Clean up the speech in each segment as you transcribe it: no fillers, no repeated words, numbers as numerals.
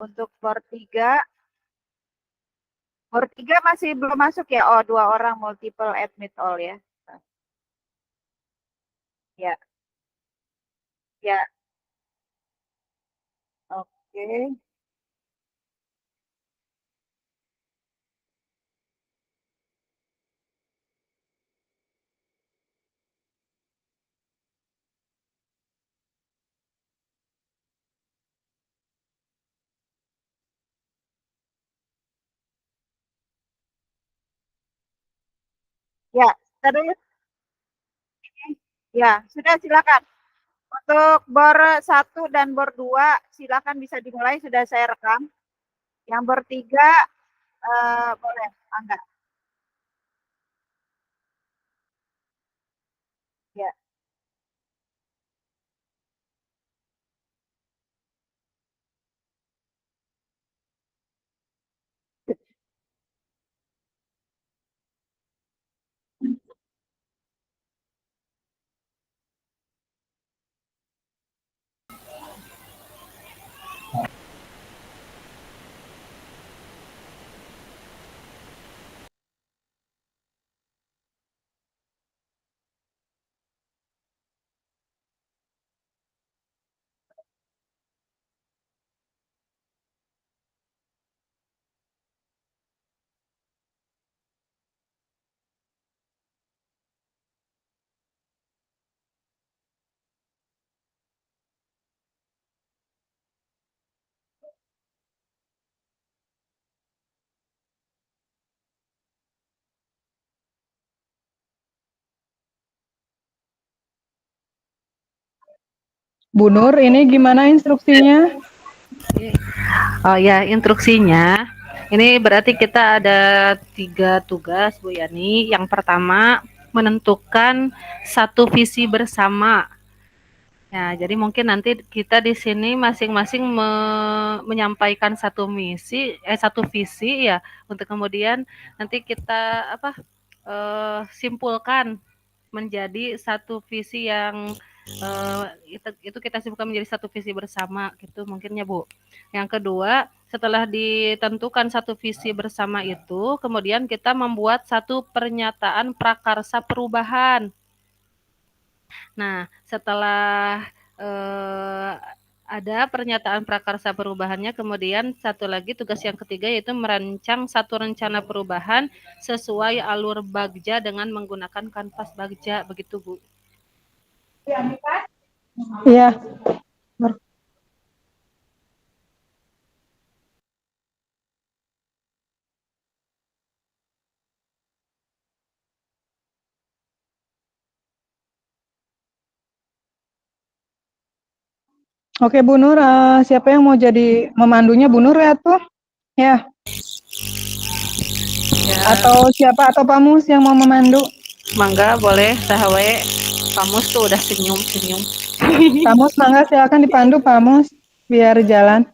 Untuk bor 3 masih belum masuk ya? Oh, 2 orang multiple admit all ya. Ya, ya. Oke. Ya, terus ya, sudah silakan. Untuk bor 1 dan bor 2 silakan bisa dimulai, sudah saya rekam. Yang bor 3 boleh, Angga. Ya. Bu Nur, ini gimana instruksinya? Oh ya, instruksinya. Ini berarti kita ada 3 tugas, Bu Yani. Yang pertama, menentukan satu visi bersama. Ya, jadi mungkin nanti kita di sini masing-masing menyampaikan satu visi ya, untuk kemudian nanti kita simpulkan menjadi satu visi yang itu kita simpulkan menjadi satu visi bersama gitu mungkinnya Bu. Yang kedua, setelah ditentukan satu visi bersama itu, kemudian kita membuat satu pernyataan prakarsa perubahan. Nah, setelah ada pernyataan prakarsa perubahannya, kemudian satu lagi tugas yang ketiga yaitu merancang satu rencana perubahan sesuai alur Bagja dengan menggunakan kanvas Bagja, begitu Bu. Iya. Oke Bu Nur, siapa yang mau jadi memandunya Bu Nur ya tuh? Ya. Atau siapa atau Pamus yang mau memandu? Mangga boleh, sahawe. Pamus tuh udah senyum-senyum. Pamus, mangga silakan dipandu Pamus biar jalan.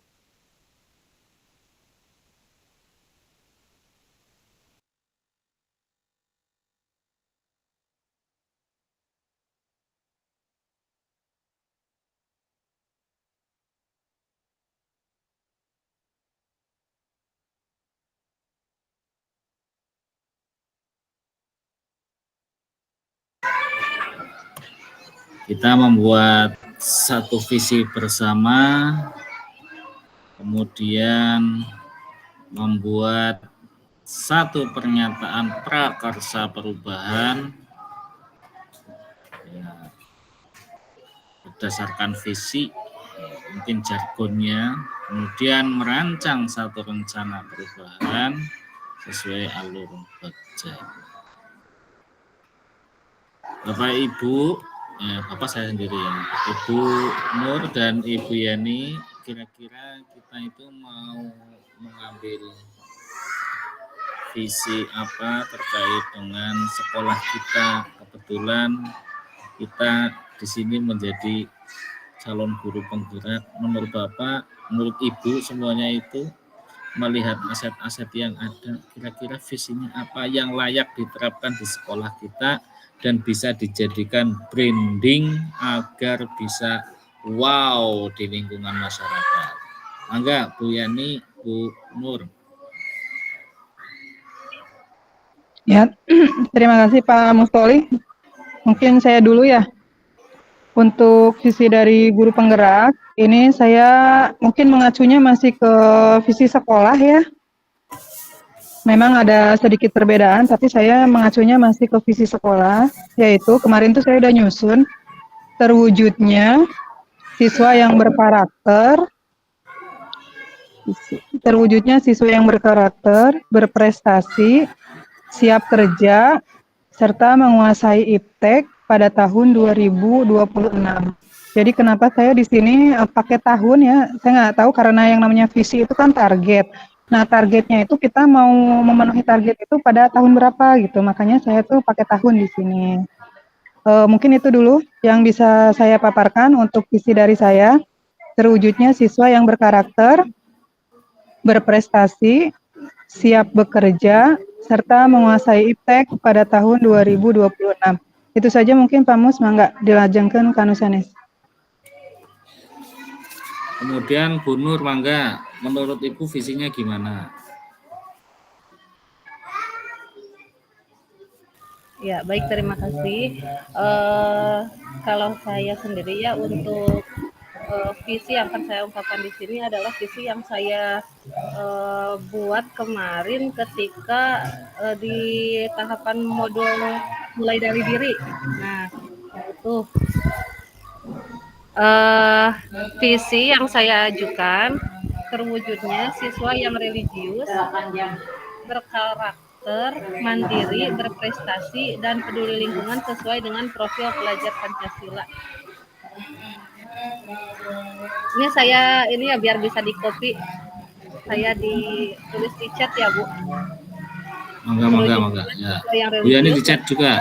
Kita membuat satu visi bersama, kemudian membuat satu pernyataan prakarsa perubahan ya, berdasarkan visi, mungkin jargonnya, kemudian merancang satu rencana perubahan sesuai alur Bagja. Bapak Ibu, Bapak saya sendiri ya, Ibu Nur dan Ibu Yani, kira-kira kita itu mau mengambil visi apa terkait dengan sekolah kita. Kebetulan kita di sini menjadi calon guru penggerak. Menurut Bapak, menurut Ibu, semuanya itu melihat aset-aset yang ada, kira-kira visinya apa yang layak diterapkan di sekolah kita dan bisa dijadikan branding agar bisa wow di lingkungan masyarakat. Mangga Bu Yani, Bu Nur. Ya, terima kasih Pak Mustoli. Mungkin saya dulu ya. Untuk visi dari guru penggerak, ini saya mungkin mengacunya masih ke visi sekolah ya. Memang ada sedikit perbedaan, tapi saya mengacunya masih ke visi sekolah, yaitu kemarin tuh saya udah nyusun terwujudnya siswa yang berkarakter, berprestasi, siap kerja, serta menguasai iptek pada tahun 2026. Jadi kenapa saya di sini pakai tahun ya, saya nggak tahu karena yang namanya visi itu kan target. Nah targetnya itu kita mau memenuhi target itu pada tahun berapa gitu, makanya saya tuh pakai tahun di sini. Mungkin itu dulu yang bisa saya paparkan untuk visi dari saya, terwujudnya siswa yang berkarakter, berprestasi, siap bekerja, serta menguasai iptek pada tahun 2026. Itu saja mungkin Pak Mus, mangga dilajengkeun kanu sanes. Kemudian Bu Nur, mangga, menurut Ibu visinya gimana? Ya, baik, terima kasih. Kalau saya sendiri ya untuk visi yang akan saya ungkapkan di sini adalah visi yang saya buat kemarin ketika di tahapan modul mulai dari diri. Nah, itu visi yang saya ajukan terwujudnya siswa yang religius, berkarakter, mandiri, berprestasi, dan peduli lingkungan sesuai dengan profil pelajar Pancasila. Ini saya ya biar bisa di copy, saya ditulis di chat ya Bu. Mangga. Ya. Bu Yani di chat juga.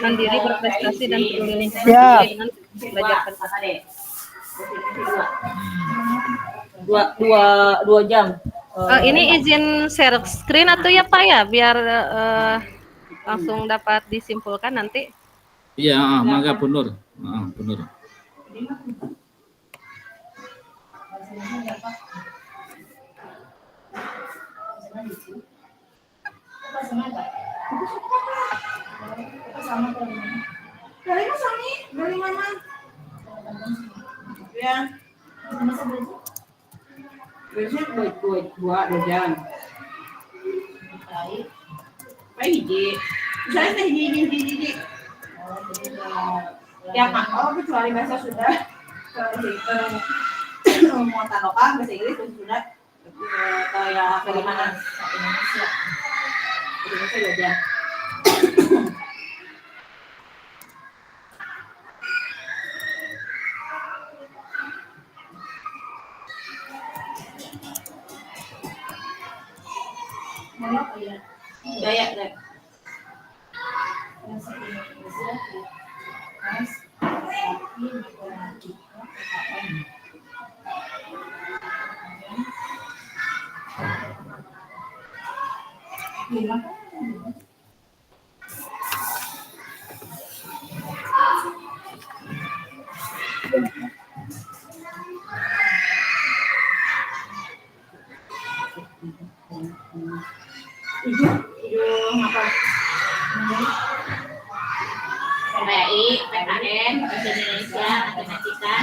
Mandiri, berprestasi, dan peduli lingkungan Siap. sesuai dengan pelajar Pancasila. Dua jam. Ini izin share screen atau ya Pak ya, biar langsung dapat disimpulkan nanti. Iya, mangga Bu Nur. Bu Nur. Dari mana? Ya. Biasanya dua jam. Baik, hiji. Saya hiji. Yang kecuali bahasa sudah. Muatan lokal, bahasa Inggris sudah. Kayak dari mana? Indonesia 2 jam. Daya.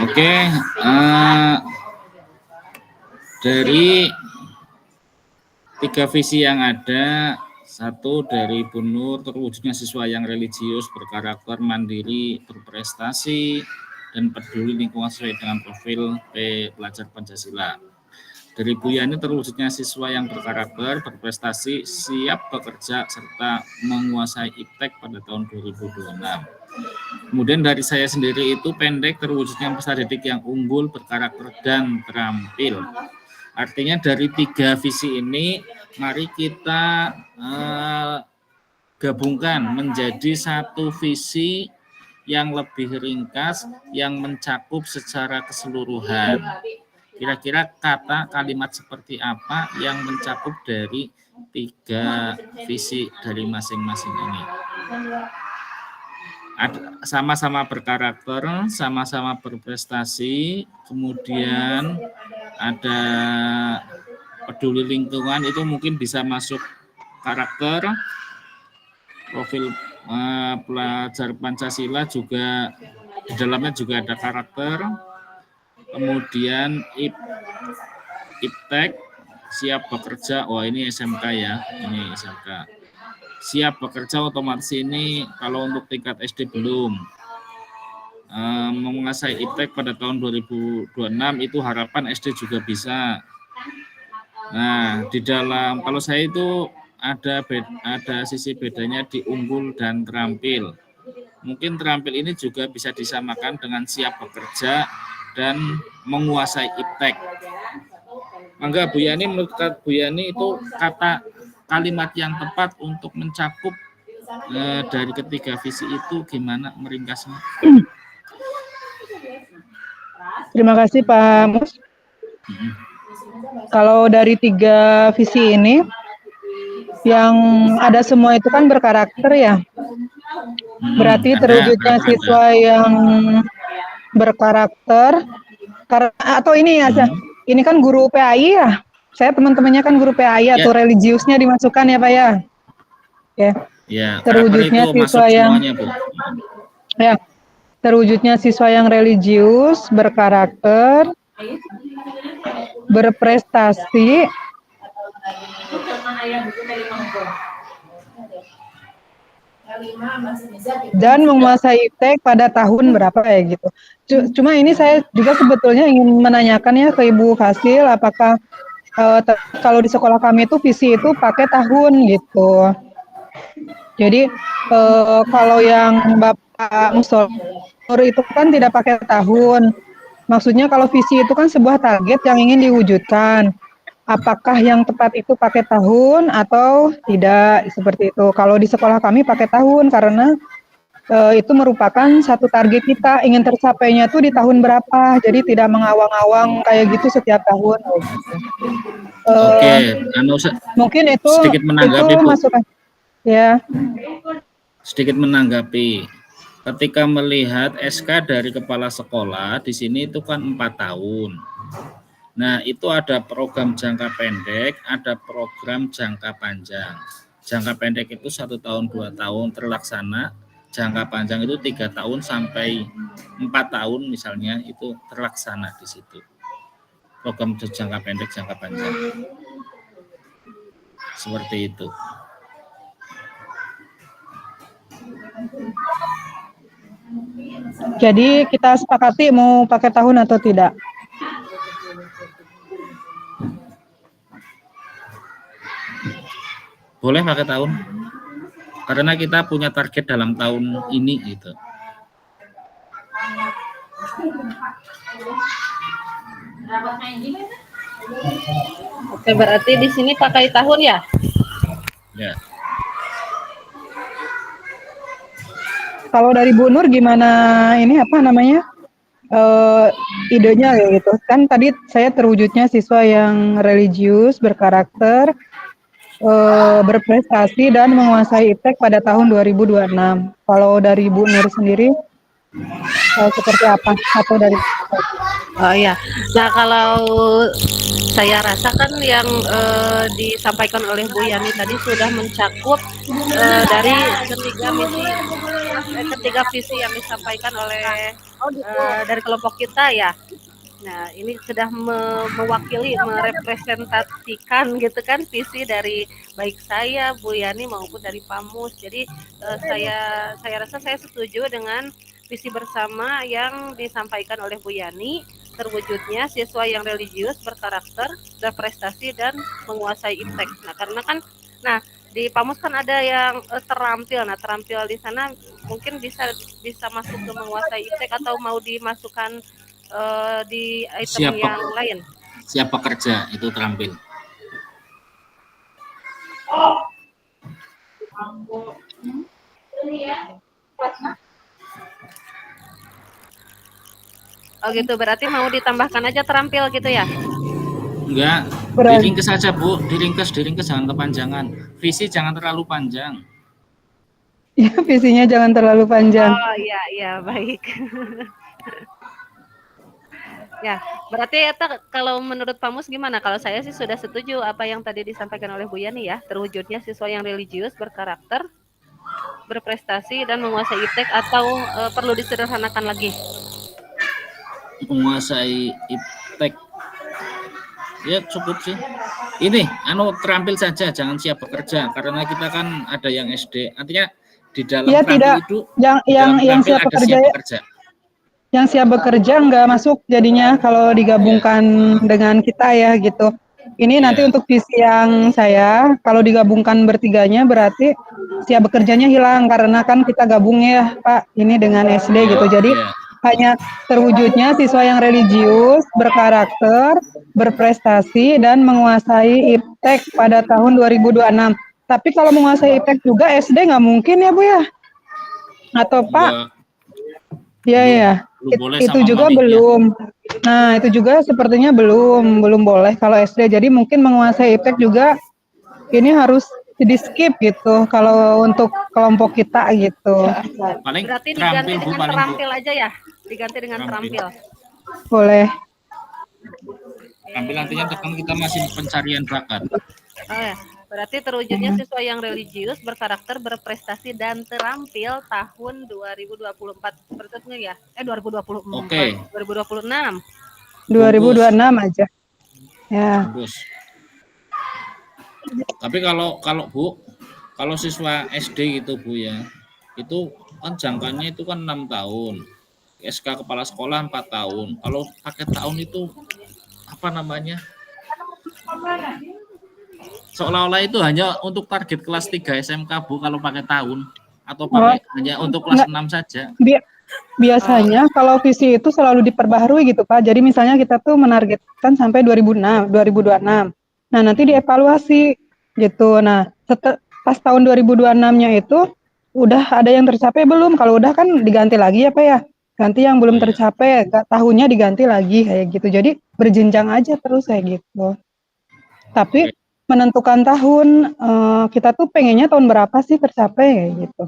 Oke, dari 3 visi yang ada, 1 dari Bu Nur, terwujudnya siswa yang religius, berkarakter, mandiri, berprestasi, dan peduli lingkungan sesuai dengan profil pelajar Pancasila. Dari Bu Yani, terwujudnya siswa yang berkarakter, berprestasi, siap bekerja, serta menguasai iptek pada tahun 2026. Kemudian dari saya sendiri itu pendek, terwujudnya peserta didik yang unggul, berkarakter, dan terampil. Artinya dari 3 visi ini, mari kita gabungkan menjadi satu visi yang lebih ringkas, yang mencakup secara keseluruhan. Kira-kira kalimat seperti apa yang mencakup dari 3 visi dari masing-masing ini? sama-sama berkarakter, sama-sama berprestasi, kemudian ada peduli lingkungan, itu mungkin bisa masuk karakter. Profil pelajar Pancasila juga di dalamnya juga ada karakter. Kemudian iptek, siap bekerja. Wah, ini SMK ya, ini SMK. Siap bekerja otomatis ini kalau untuk tingkat SD belum. Menguasai iptek pada tahun 2026 itu harapan SD juga bisa. Nah, di dalam kalau saya itu ada sisi bedanya di unggul dan terampil. Mungkin terampil ini juga bisa disamakan dengan siap bekerja dan menguasai iptek. Mangga Bu Yani, menurut Bu Yani itu kalimat yang tepat untuk mencakup dari ketiga visi itu gimana meringkasnya? Terima kasih Pak Mus. Kalau dari 3 visi ini, yang ada semua itu kan berkarakter ya. Berarti terwujudnya siswa yang berkarakter, atau ini ya, ini kan guru PAI ya. Saya teman-temannya kan guru PAI atau religiusnya dimasukkan ya Pak ya. Ya, terwujudnya siswa yang semuanya, Bu. Ya, terwujudnya siswa yang religius, berkarakter, berprestasi, dan menguasai iptek pada tahun berapa ya gitu. Cuma ini saya juga sebetulnya ingin menanyakan ya ke Ibu Fasil, apakah kalau di sekolah kami itu visi itu pakai tahun gitu. Jadi kalau yang Bapak Mustor itu kan tidak pakai tahun. Maksudnya kalau visi itu kan sebuah target yang ingin diwujudkan. Apakah yang tepat itu pakai tahun atau tidak, seperti itu. Kalau di sekolah kami pakai tahun karena itu merupakan satu target kita, ingin tercapainya tuh di tahun berapa. Jadi tidak mengawang-awang kayak gitu setiap tahun. Oke, mungkin itu sedikit menanggapi, Bu. masukan. Ya. Sedikit menanggapi. Ketika melihat SK dari kepala sekolah, di sini itu kan 4 tahun. Nah, itu ada program jangka pendek, ada program jangka panjang. Jangka pendek itu 1 tahun, 2 tahun terlaksana. Jangka panjang itu 3 tahun sampai 4 tahun misalnya, itu terlaksana di situ. Program jangka pendek, jangka panjang. Seperti itu. Jadi kita sepakati mau pakai tahun atau tidak? Boleh pakai tahun, karena kita punya target dalam tahun ini gitu. Oke, berarti di sini pakai tahun ya? Ya. Kalau dari Bu Nur gimana ini apa namanya idenya ya gitu? Kan tadi saya terwujudnya siswa yang religius, berkarakter, berprestasi dan menguasai iptek pada tahun 2026. Kalau dari Bu Nur sendiri seperti apa atau dari? Oh ya, nah kalau saya rasakan yang disampaikan oleh Bu Yani tadi sudah mencakup dari ketiga visi yang disampaikan oleh dari kelompok kita ya. Nah, ini sudah mewakili, merepresentasikan gitu kan visi dari baik saya, Bu Yani maupun dari Pamus. Jadi saya rasa saya setuju dengan visi bersama yang disampaikan oleh Bu Yani, terwujudnya siswa yang religius, berkarakter, berprestasi dan menguasai iptek. Nah, karena kan di Pamus kan ada yang terampil. Nah, terampil di sana mungkin bisa masuk ke menguasai iptek atau mau dimasukkan di item yang lain. Siap pekerja itu terampil. Oh gitu, berarti mau ditambahkan aja terampil gitu ya? Enggak, diringkes saja Bu, diringkes jangan kepanjangan. Visi jangan terlalu panjang. Ya, visinya jangan terlalu panjang. Oh iya iya baik. Ya, berarti eta kalau menurut Pamus gimana? Kalau saya sih sudah setuju apa yang tadi disampaikan oleh Bu Yani ya, terwujudnya siswa yang religius, berkarakter, berprestasi dan menguasai iptek atau perlu disederhanakan lagi? Menguasai iptek ya cukup sih. Ini terampil saja, jangan siap bekerja karena kita kan ada yang SD. Artinya di dalam Ya terampil tidak, itu di yang dalam yang terampil siap ada bekerja siap bekerja. Yang siap bekerja nggak masuk jadinya kalau digabungkan dengan kita ya gitu. Ini nanti Iya. untuk visi yang saya, kalau digabungkan bertiganya berarti siap bekerjanya hilang karena kan kita gabung ya Pak, ini dengan SD gitu. Jadi Iya. hanya terwujudnya siswa yang religius, berkarakter, berprestasi, dan menguasai iptek pada tahun 2026. Tapi kalau menguasai iptek juga SD nggak mungkin ya Bu ya? Atau Pak? Enggak, Iya belum ya, belum boleh itu sama juga mamihnya. belum. Nah, itu juga sepertinya belum boleh kalau SD. Jadi mungkin menguasai iptek juga ini harus di-skip gitu kalau untuk kelompok kita gitu. Paling Berarti diganti terampil Bu, dengan paling Bu. terampil aja ya? Diganti dengan Terampil. terampil. Boleh. Terampil nantinya tekan kita masih pencarian bakat. Oh ya, berarti terwujudnya siswa yang religius, berkarakter, berprestasi dan terampil tahun 2024. Seperti itu ya? 2024. Oke. 2026. 2026 aja. Ya. Bungkus. Tapi kalau Bu, kalau siswa SD gitu Bu ya, itu kan jangkanya itu kan 6 tahun. SK kepala sekolah 4 tahun. Kalau pakai tahun itu apa namanya? Seolah-olah itu hanya untuk target kelas 3 SMK Bu kalau pakai tahun atau Oh, pakai hanya untuk kelas enggak. 6 saja. Biasanya kalau visi itu selalu diperbaharui gitu Pak. Jadi misalnya kita tuh menargetkan sampai 2006, 2026. Nah, nanti dievaluasi gitu. Nah, pas tahun 2026-nya itu udah ada yang tercapai belum? Kalau udah kan diganti lagi ya Pak ya. Ganti yang belum Oh iya. tercapai, tahunnya diganti lagi kayak gitu. Jadi berjenjang aja terus kayak gitu. Tapi Oke. menentukan tahun kita tuh pengennya tahun berapa sih tercapai kayak gitu.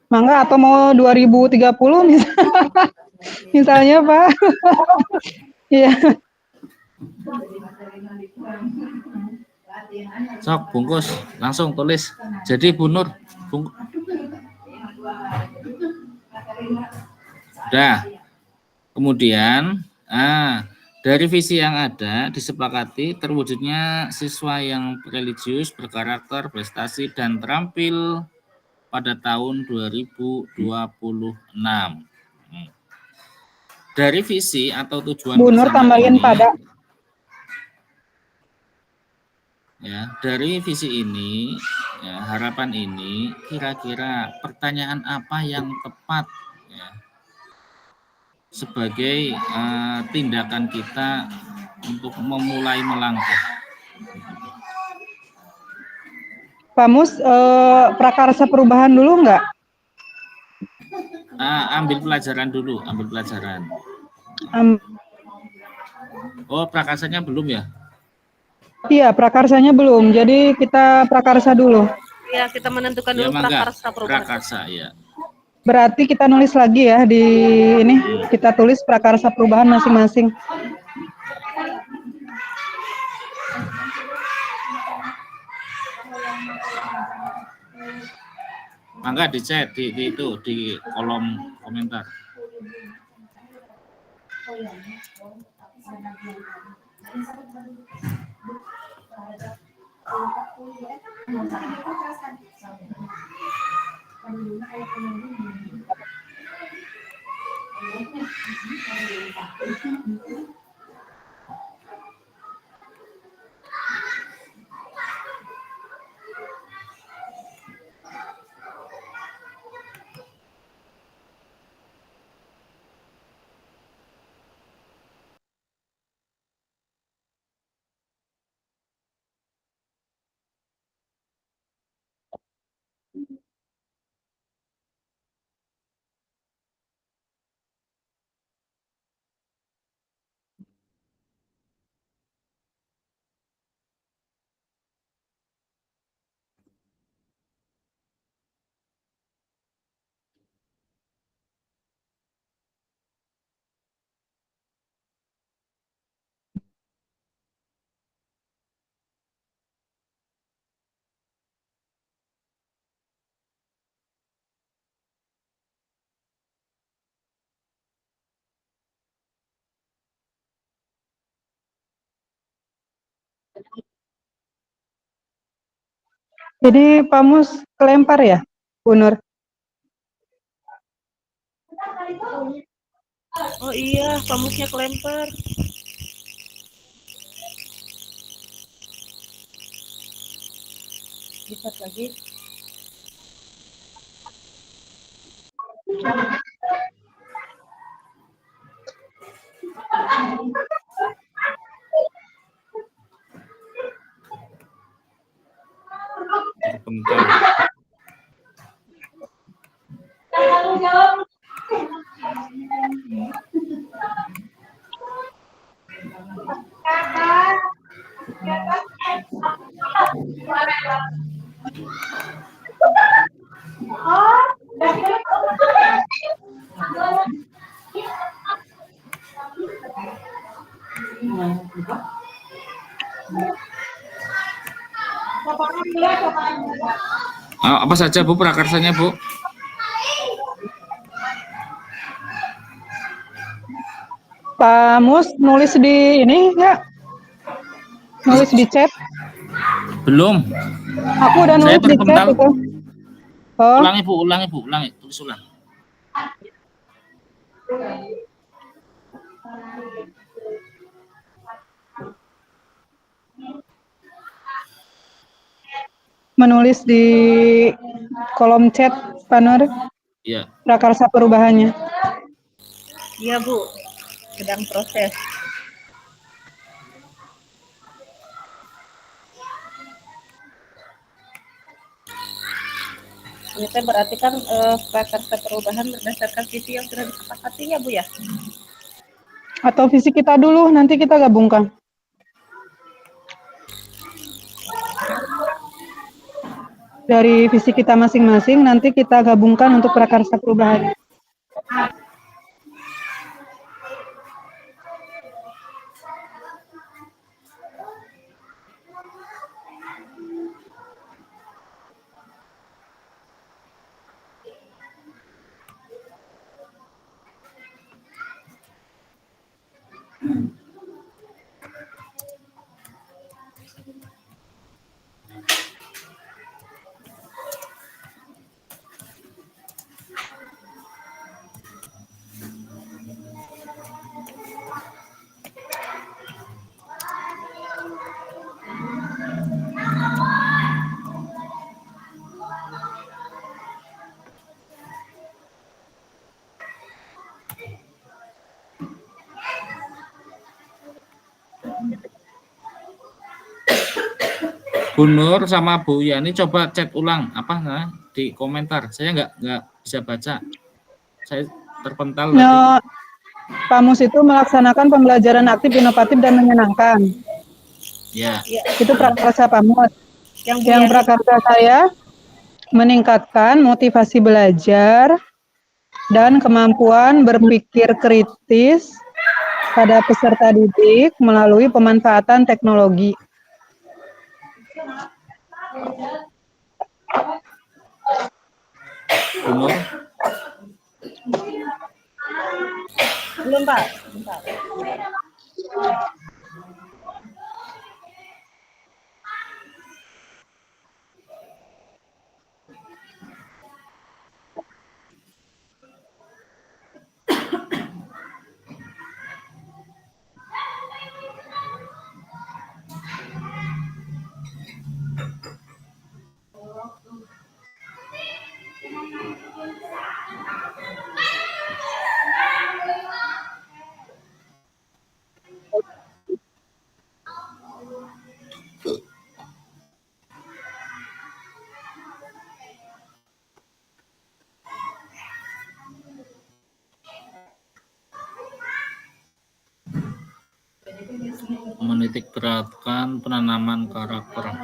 Mangga atau mau 2030 misalnya Pak. Iya. Sok bungkus, langsung tulis. Jadi Bu Nur, udah. Kemudian, dari visi yang ada disepakati terwujudnya siswa yang religius, berkarakter, prestasi dan terampil pada tahun 2026. Dari visi atau tujuan Bu Nur bersama tambahin ini, pada. ya, dari visi ini, ya, harapan ini, kira-kira pertanyaan apa yang tepat ya, sebagai tindakan kita untuk memulai melangkah. Pak Mus, prakarsa perubahan dulu nggak? Ambil pelajaran dulu, ambil pelajaran. Oh, prakarsanya belum ya? Iya, prakarsanya belum. Jadi kita prakarsa dulu. Ya, kita menentukan Ya, dulu mangga. prakarsa perubahan. Prakarsa, ya. Berarti kita nulis lagi ya di ini. Kita tulis prakarsa perubahan masing-masing. Mangga di chat di itu di kolom komentar. Jadi Pak Mus kelempar ya, Bu Nur? Oh iya, pamusnya kelempar. Lihat lagi. Terpental. Apa saja Bu prakarsanya Bu? Pak Mus nulis di ini enggak? Nulis di chat? Belum. Aku udah Saya nulis di chat terpental. itu. Oh, Ulangi Bu, tulis ulang. menulis di kolom chat, Pak Nur, Iya. prakarsa perubahannya. Iya Bu, sedang proses. Ini berarti kan prakarsa perubahan berdasarkan visi yang sudah disepakati ya Bu ya? Atau visi kita dulu, nanti kita gabungkan. Dari visi kita masing-masing, nanti kita gabungkan untuk prakarsa perubahan. Bu Nur sama Bu Yani coba chat ulang di komentar. Saya nggak bisa baca. Saya terpental tadi. Nah, Pak Mus itu melaksanakan pembelajaran aktif, inovatif, dan menyenangkan. Ya. Itu prakarsa Pak Mus. Yang prakarsa saya meningkatkan motivasi belajar dan kemampuan berpikir kritis pada peserta didik melalui pemanfaatan teknologi. Bu Nur. belum Pak, bentar. Menitik beratkan penanaman karakter.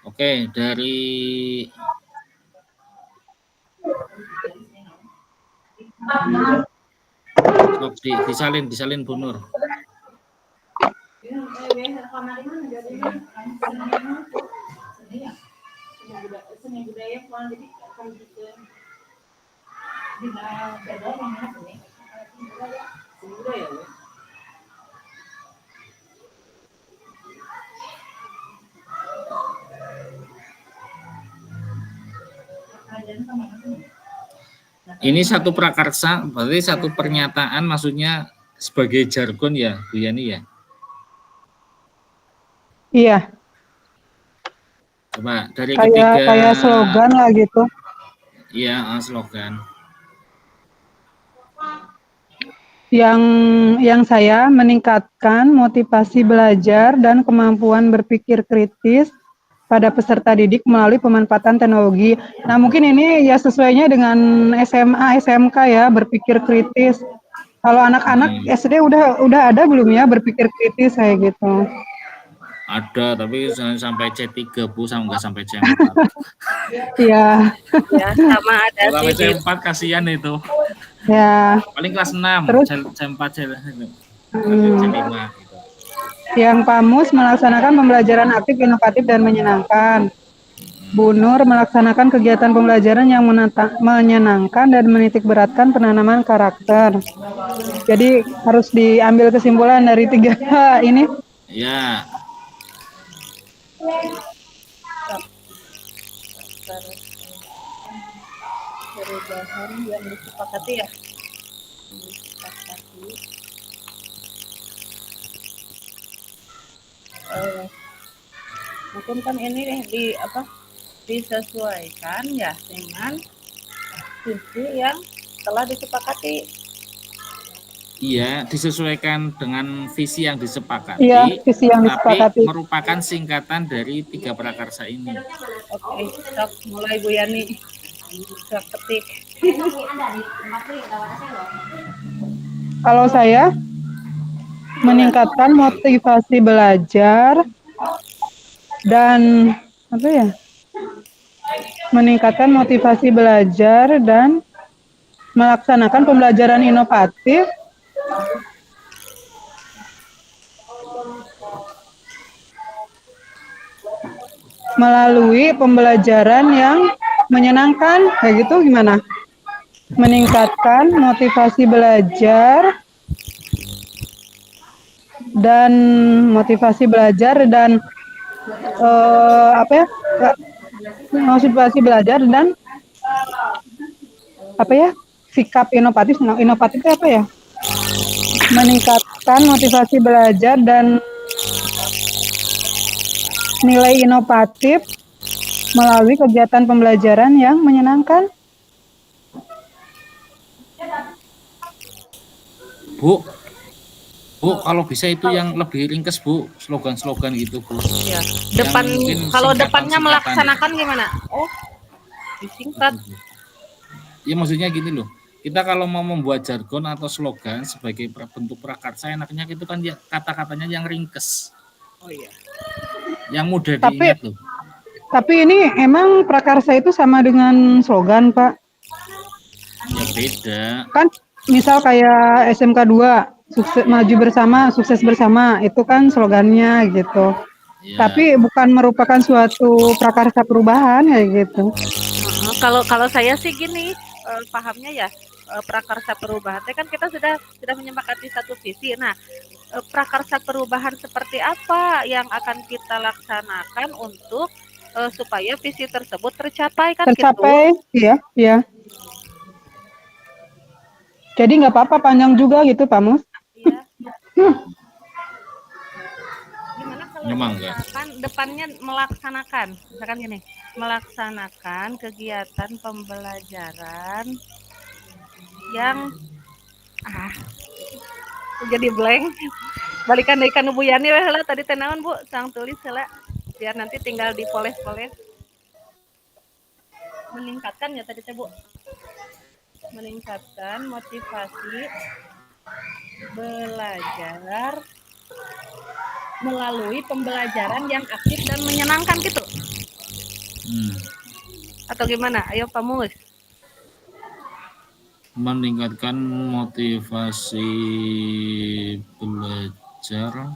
Oke, dari disalin Bu Nur. Seni budaya jadi akan gitu. Ini satu prakarsa, berarti satu pernyataan maksudnya sebagai jargon ya, Bu Yani ya? Iya, Coba dari kayak ketiga, slogan lah gitu. iya slogan. Yang saya meningkatkan motivasi belajar dan kemampuan berpikir kritis pada peserta didik melalui pemanfaatan teknologi. Nah, mungkin ini ya sesuainya dengan SMA, SMK ya, berpikir kritis. Kalau anak-anak SD udah ada belum ya berpikir kritis kayak gitu? Ada, tapi sampai C3 Bu, sama nggak sampai C4. Iya, Ya, sama ada Kalau sampai sih di C4 kasihan itu. ya. Paling kelas 6, Terus C4, C5 gitu. yang PAMUS melaksanakan pembelajaran aktif, inovatif, dan menyenangkan. Bu Nur melaksanakan kegiatan pembelajaran yang menyenangkan dan menitik beratkan penanaman karakter. Jadi harus diambil kesimpulan dari tiga ini. Ya, perubahan yang disepakati ya. Disepakati. Mungkin kan ini disesuaikan ya dengan visi yang telah disepakati. iya, disesuaikan dengan visi yang disepakati, Iya, visi yang tapi disepakati. merupakan singkatan dari 3 prakarsa ini. Oke, sok mulai Bu Yani. Sok ketik. Kalau saya meningkatkan motivasi belajar dan apa ya? Meningkatkan motivasi belajar dan melaksanakan pembelajaran inovatif melalui pembelajaran yang menyenangkan. Kayak gitu gimana? Meningkatkan motivasi belajar dan apa ya? Motivasi belajar dan apa ya? Sikap inovatif. Nah, inovatif itu apa ya? Meningkatkan motivasi belajar dan nilai inovatif melalui kegiatan pembelajaran yang menyenangkan. Bu, kalau bisa itu yang lebih ringkes Bu, slogan-slogan gitu Bu. Ya. Yang Depan mungkin kalau singkatan-singkatan depannya gitu. melaksanakan gimana? Oh, disingkat. Ya maksudnya gini loh, kita kalau mau membuat jargon atau slogan sebagai bentuk prakarsa, enaknya itu kan ya, kata-katanya yang ringkes, Oh iya. yang mudah Tapi diingat loh. tapi ini emang prakarsa itu sama dengan slogan, Pak? Ya beda. Kan misal kayak SMK 2, sukses maju bersama, sukses bersama, itu kan slogannya gitu. Ya, Tapi bukan merupakan suatu prakarsa perubahan ya gitu. Kalau saya sih gini pahamnya ya, prakarsa perubahan. Kan kita sudah menyepakati satu visi. Nah, prakarsa perubahan seperti apa yang akan kita laksanakan untuk supaya visi tersebut tercapai kan Tercapai, gitu. ya. Jadi nggak apa-apa panjang juga gitu, Pak Mus. Iya. Gimana kalau Memang enggak. misalkan depannya melaksanakan, misalkan gini, melaksanakan kegiatan pembelajaran yang jadi blank. Balikan dari kanu Bu Yani lah tadi tenawan Bu, sang tulis lah biar nanti tinggal dipoles-poles. Meningkatkan ya tadi teh Bu. Meningkatkan motivasi belajar melalui pembelajaran yang aktif dan menyenangkan gitu. Atau gimana? Ayo Pak Mus. Meningkatkan motivasi belajar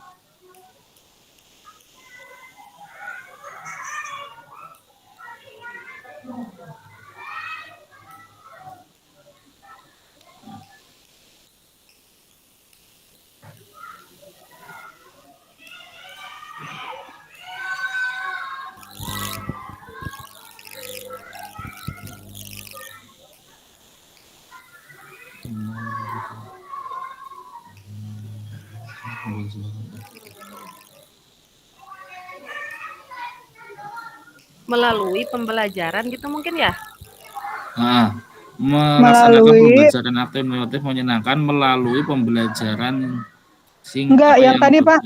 melalui pembelajaran gitu mungkin ya? Nah, melaksanakan Melalui pembelajaran aktif menyenangkan melalui pembelajaran enggak yang tadi Pak,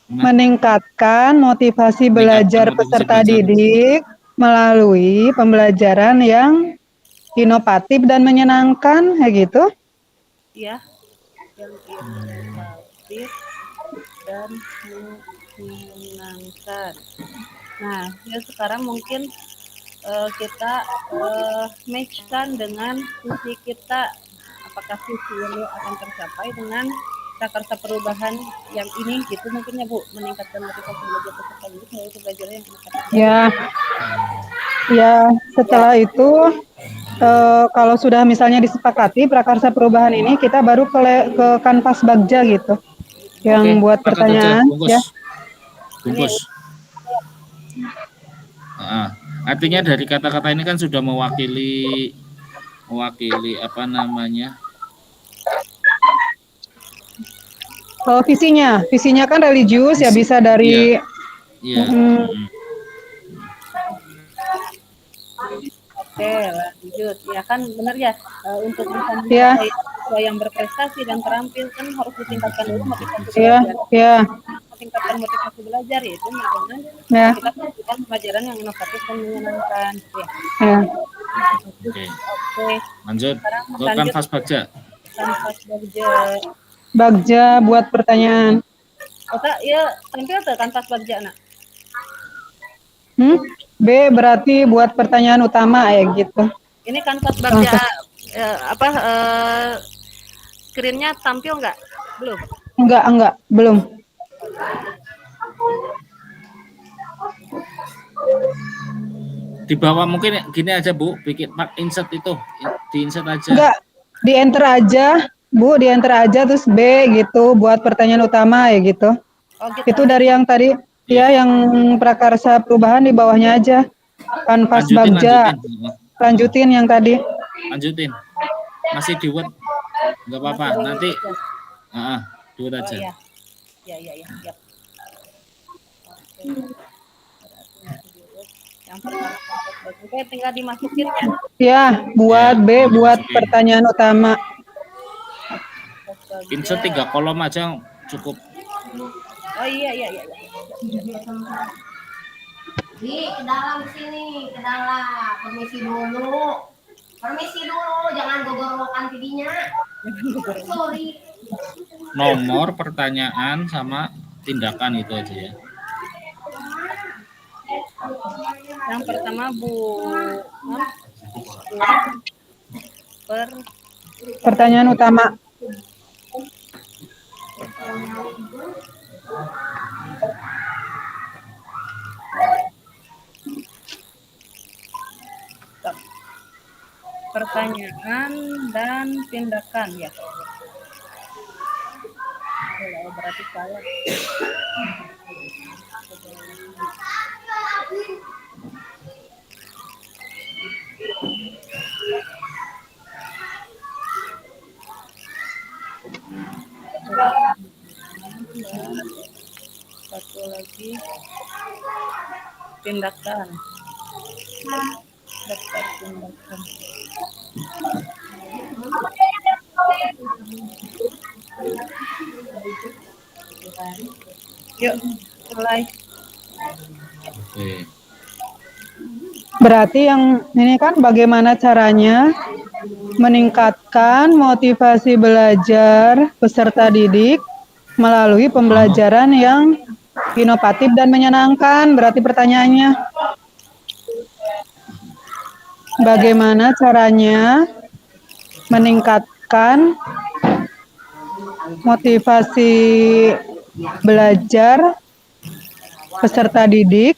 meningkatkan motivasi belajar peserta didik melalui pembelajaran yang inovatif dan menyenangkan, kayak gitu. Ya, yang inovatif dan menyenangkan. Nah, ya sekarang mungkin kita match-kan dengan visi kita, apakah visi ini akan tercapai dengan prakarsa perubahan yang ini gitu mungkin ya Bu, meningkatkan motivasi belajar peserta didik melalui belajar yang inovatif. Ya, setelah itu kalau sudah misalnya disepakati prakarsa perubahan ini, kita baru ke kanvas Bagja gitu, yang buat pertanyaan ya. Bungkus. Artinya dari kata-kata ini kan sudah mewakili apa namanya? Visinya kan religius ya, bisa dari Oke, lanjut. Ya kan benar ya, untuk bisa mencapai siswa yang berprestasi dan terampil kan harus ditingkatkan dulu motivasi belajar. Tingkatkan motivasi belajar yaitu dengan kita melakukan pelajaran yang inovatif dan menyenangkan. Oke. Lanjut. Kanvas Bagja. Kanvas Bagja buat pertanyaan. Ya, tampil tuh kanvas Bagja, Nak. B berarti buat pertanyaan utama ya gitu. Ini kanvas Bagja screen-nya tampil nggak? Belum. Enggak, belum. Di bawah mungkin gini aja Bu, bikin insert itu, di insert aja. Enggak, di enter aja, Bu, di enter aja terus B gitu buat pertanyaan utama ya gitu. Gitu. Itu dari yang tadi ya, yang prakarsa perubahan di bawahnya aja. Kanvas Bagja. Lanjutin yang tadi. Lanjutin. Masih di Word. Enggak apa-apa, nanti di Word aja. Ya. Siap. Oke, tinggal dimasukin ya. Buat B, buat pertanyaan utama. Insert 3 kolom aja cukup. Oh iya. Di ke dalam sini, ke dalam. Permisi dulu, jangan gogorokan tidinya. Sorry. Nomor pertanyaan sama tindakan itu aja ya. Yang pertama pertanyaan utama. Pertanyaan dan tindakan ya. Berarti saya. Satu lagi tindakan. Daftar tindakan. Yuk, mulai. Berarti yang ini kan bagaimana caranya meningkatkan motivasi belajar peserta didik melalui pembelajaran yang inovatif dan menyenangkan. Berarti pertanyaannya, bagaimana caranya meningkatkan motivasi belajar peserta didik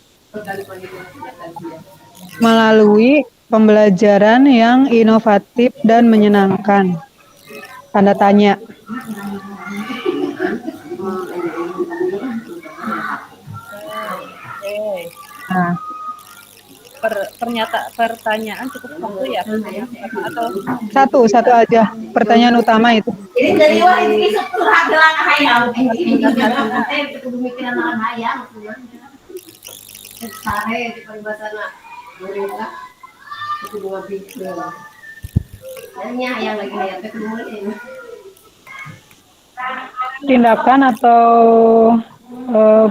melalui pembelajaran yang inovatif dan menyenangkan. Tanda tanya. Nah. Pertanyaan cukup satu ya, atau satu aja pertanyaan utama itu. Ini dari ini hayang. Sare di peribahasa mereka itu dua pikir. Hanya yang lagi hayat kedua ini. Tindakan atau eh,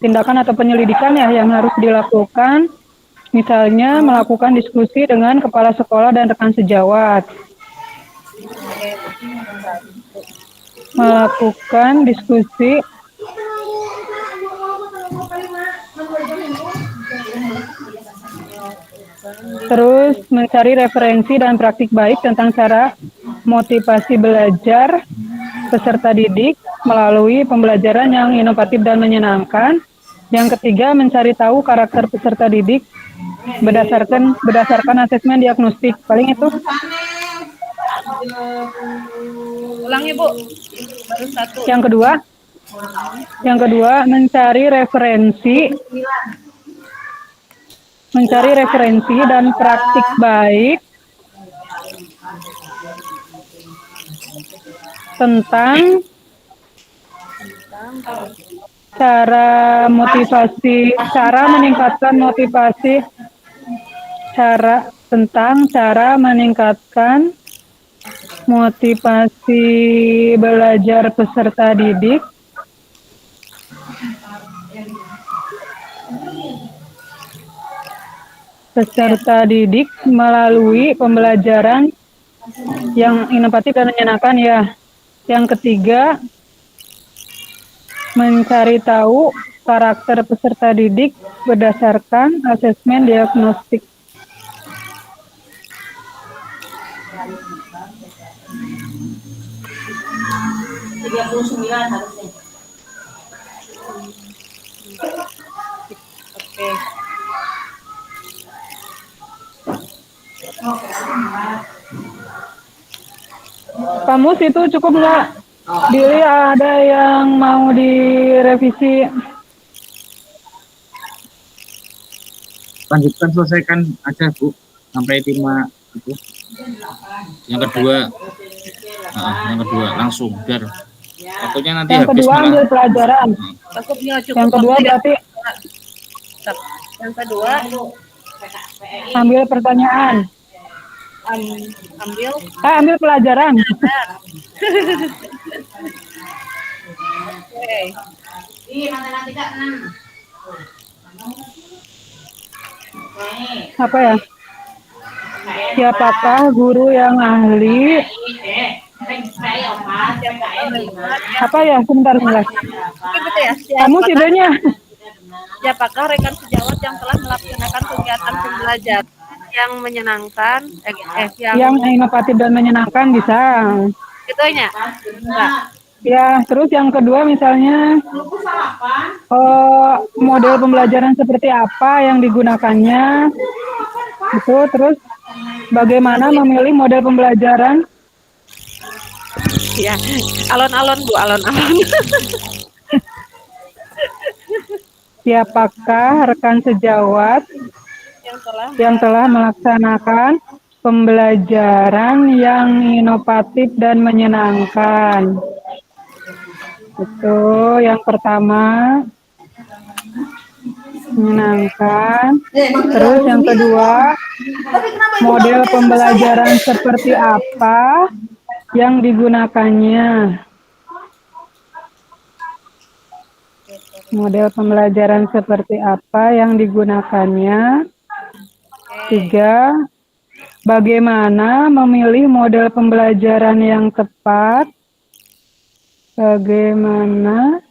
tindakan atau penyelidikan ya yang harus dilakukan, misalnya melakukan diskusi dengan kepala sekolah dan rekan sejawat, melakukan diskusi, terus mencari referensi dan praktik baik tentang cara motivasi belajar peserta didik melalui pembelajaran yang inovatif dan menyenangkan. Yang ketiga, mencari tahu karakter peserta didik berdasarkan asesmen diagnostik. Paling itu. Ulangi Bu, baru satu. Yang kedua, mencari referensi dan praktik baik tentang cara meningkatkan motivasi belajar peserta didik melalui pembelajaran yang inovatif dan menyenangkan ya. Yang ketiga, mencari tahu karakter peserta didik berdasarkan asesmen diagnostik. Harusnya. Oke. Kamus itu cukup nggak? Dili ada yang mau direvisi? Lanjutkan, selesaikan aja Bu sampai 5 itu. Yang kedua langsung biar takutnya nanti yang habis kedua malah. ambil pelajaran. Yang kedua berarti Yang kedua ambil pertanyaan. Ambil pelajaran. Oke. Apa ya? Siapakah guru yang ahli? Apa ya? Sebentar. Gitu ya. Kamu idenya? Siapakah rekan sejawat yang telah melaksanakan kegiatan pembelajaran yang menyenangkan, yang inovatif dan menyenangkan bisa. Gitunya? Enggak. Ya, terus yang kedua misalnya model pembelajaran seperti apa yang digunakannya, itu terus bagaimana memilih model pembelajaran. Ya, alon-alon Bu, alon-alon. Siapakah rekan sejawat yang telah melaksanakan pembelajaran yang inovatif dan menyenangkan. Itu yang pertama, menyenangkan. Terus yang kedua, model pembelajaran seperti apa yang digunakannya. Model pembelajaran seperti apa yang digunakannya. 3, bagaimana memilih model pembelajaran yang tepat. Bagaimana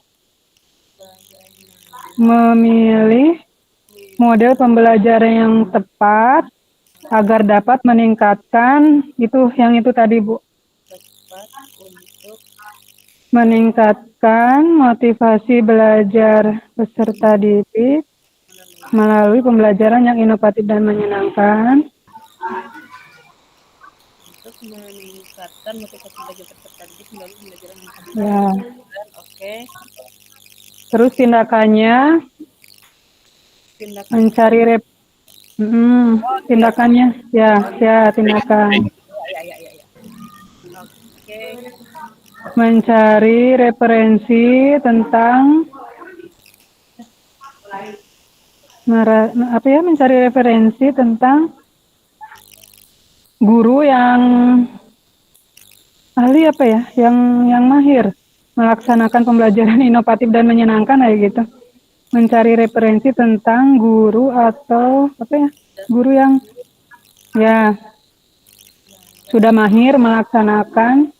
memilih model pembelajaran yang tepat agar dapat meningkatkan itu tadi Bu. Meningkatkan motivasi belajar peserta didik melalui pembelajaran yang inovatif dan menyenangkan. Untuk meningkatkan motivasi belajar peserta didik melalui pembelajaran yang inovatif. Ya. Oke. Terus tindakannya mencari tindakannya tindakan. Oke. Mencari referensi tentang mencari referensi tentang guru yang ahli yang mahir melaksanakan pembelajaran inovatif dan menyenangkan kayak gitu. Mencari referensi tentang guru atau guru yang sudah mahir melaksanakan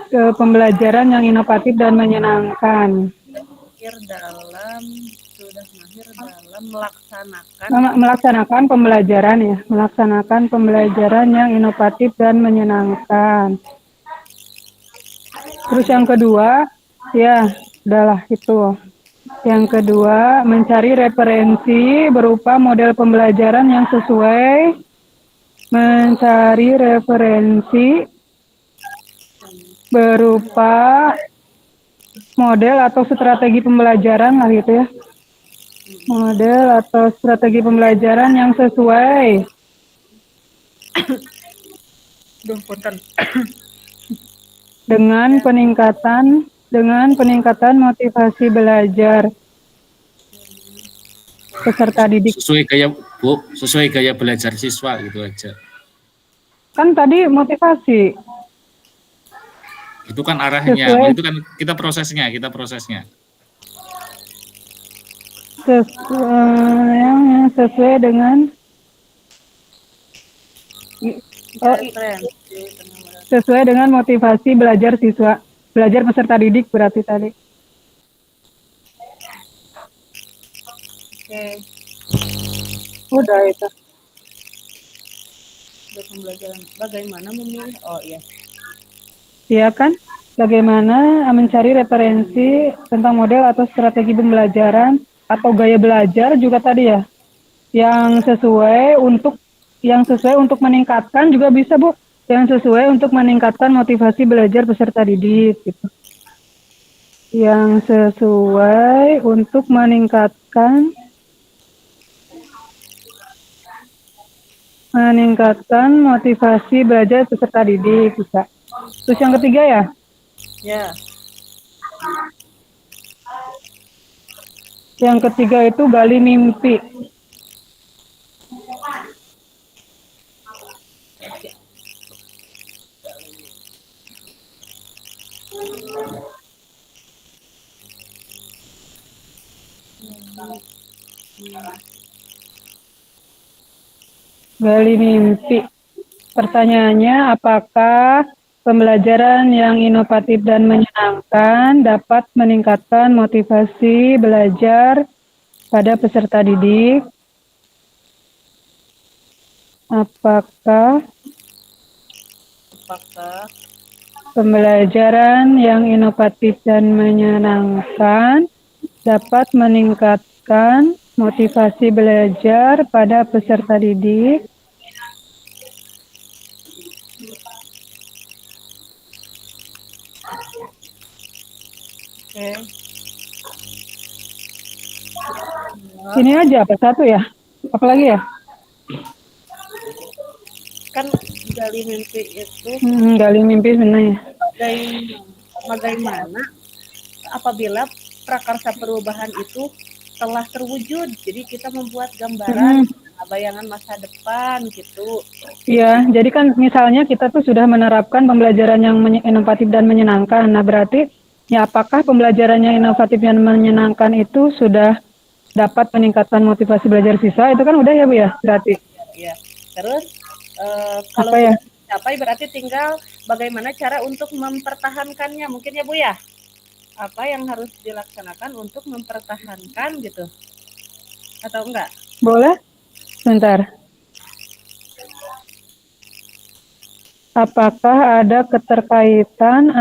pembelajaran yang inovatif dan menyenangkan. Sudah mahir dalam Melaksanakan pembelajaran yang inovatif dan menyenangkan. Terus yang kedua, udahlah itu. Yang kedua, mencari referensi berupa model pembelajaran yang sesuai. Mencari referensi berupa model atau strategi pembelajaran lah gitu ya. Model atau strategi pembelajaran yang sesuai dengan peningkatan motivasi belajar peserta didik. Sesuai gaya belajar siswa gitu aja. Kan tadi motivasi. Itu kan arahnya, itu kan kita prosesnya. Sesuai dengan sesuai dengan motivasi belajar peserta didik berarti tadi. Oke. Udah itu. Pembelajaran bagaimana memilih? Oh iya. Iya kan? Bagaimana mencari referensi tentang model atau strategi pembelajaran atau gaya belajar juga tadi ya. Yang sesuai untuk meningkatkan juga bisa, Bu. Yang sesuai untuk meningkatkan motivasi belajar peserta didik gitu. Yang sesuai untuk meningkatkan motivasi belajar peserta didik bisa. Terus yang ketiga ya? Ya. Yang ketiga itu gali mimpi. Gali mimpi. Pertanyaannya, apakah pembelajaran yang inovatif dan menyenangkan dapat meningkatkan motivasi belajar pada peserta didik? Apakah pembelajaran yang inovatif dan menyenangkan dapat meningkatkan motivasi belajar pada peserta didik? Oke. Ini aja apa satu ya? Apalagi ya? Kan gali mimpi itu gali mimpi sebenarnya. Bagaimana apabila prakarsa perubahan itu telah terwujud. Jadi kita membuat gambaran bayangan masa depan gitu. Iya, jadi kan misalnya kita tuh sudah menerapkan pembelajaran yang inovatif dan menyenangkan. Nah, berarti ya apakah pembelajaran yang inovatif dan menyenangkan itu sudah dapat meningkatkan motivasi belajar siswa? Itu kan udah ya, Bu ya, berarti. Iya. Terus kalau ya? dicapai berarti tinggal bagaimana cara untuk mempertahankannya mungkin ya Bu ya. Apa yang harus dilaksanakan untuk mempertahankan gitu? Atau enggak? Boleh? Sebentar. Apakah ada keterkaitan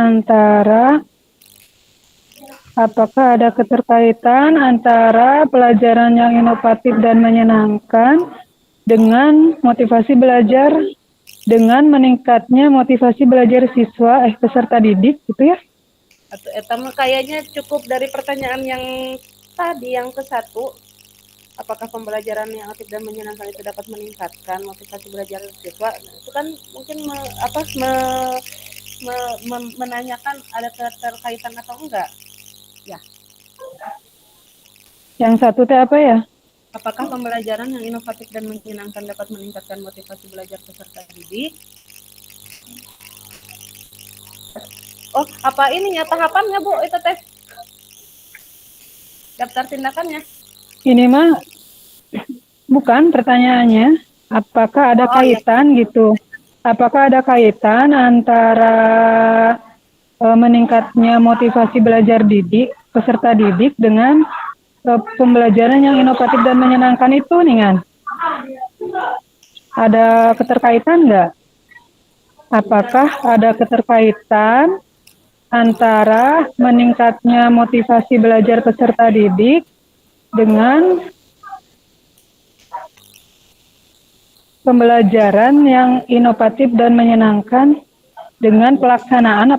antara pelajaran yang inovatif dan menyenangkan dengan motivasi belajar, dengan meningkatnya motivasi belajar siswa peserta didik gitu ya? Atau kayaknya cukup dari pertanyaan yang tadi yang ke-1. Apakah pembelajaran yang aktif dan menyenangkan itu dapat meningkatkan motivasi belajar siswa? Itu kan mungkin menanyakan ada keterkaitan atau enggak? Ya. Yang satu teh apa ya? Apakah pembelajaran yang inovatif dan menyenangkan dapat meningkatkan motivasi belajar peserta didik? Oh, apa ininya tahapannya Bu? Itu tes daftar tindakannya. Ini mah bukan pertanyaannya. Apakah ada Oh, iya. kaitan gitu? Apakah ada kaitan antara meningkatnya motivasi belajar didik peserta didik dengan pembelajaran yang inovatif dan menyenangkan itu, Ningan? Ada keterkaitan nggak? Apakah ada keterkaitan antara meningkatnya motivasi belajar peserta didik dengan pembelajaran yang inovatif dan menyenangkan dengan pelaksanaan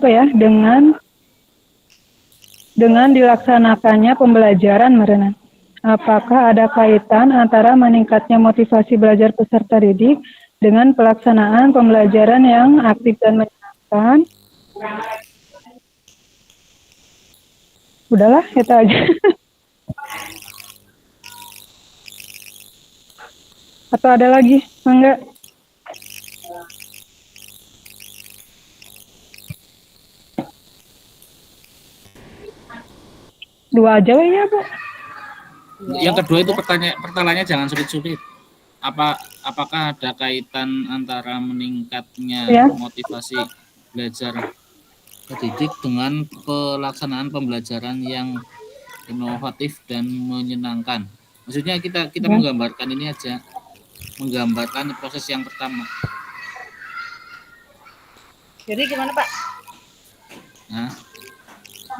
dengan dilaksanakannya pembelajaran Marina? Apakah ada kaitan antara meningkatnya motivasi belajar peserta didik dengan pelaksanaan pembelajaran yang aktif dan menyenangkan? Udahlah, itu aja. Atau ada lagi? Enggak? Dua aja ya, Bu. Yang kedua itu pertanyaannya jangan sulit-sulit. Apakah ada kaitan antara meningkatnya motivasi belajar didik dengan pelaksanaan pembelajaran yang inovatif dan menyenangkan? Maksudnya kita menggambarkan ini aja, menggambarkan proses yang pertama. Jadi gimana Pak? Nah,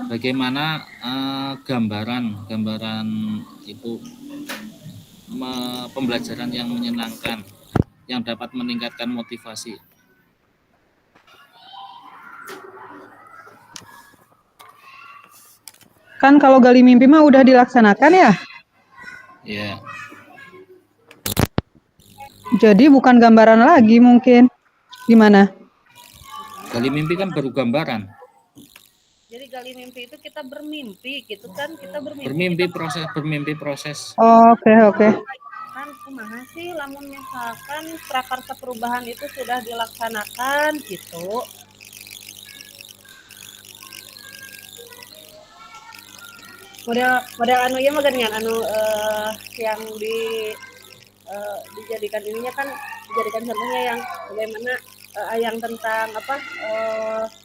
bagaimana gambaran itu pembelajaran yang menyenangkan yang dapat meningkatkan motivasi. Kan kalau gali mimpi mah udah dilaksanakan ya? Ya. Jadi bukan gambaran lagi mungkin. Gimana? Gali mimpi kan baru gambaran. Jadi gali mimpi itu kita bermimpi gitu kan, kita bermimpi proses. Oke. Kan kumaha sih lamun misalkan prakarsa perubahan itu sudah dilaksanakan gitu. Model anu ya magannya yang dijadikan ininya kan dijadikan contohnya yang bagaimana yang tentang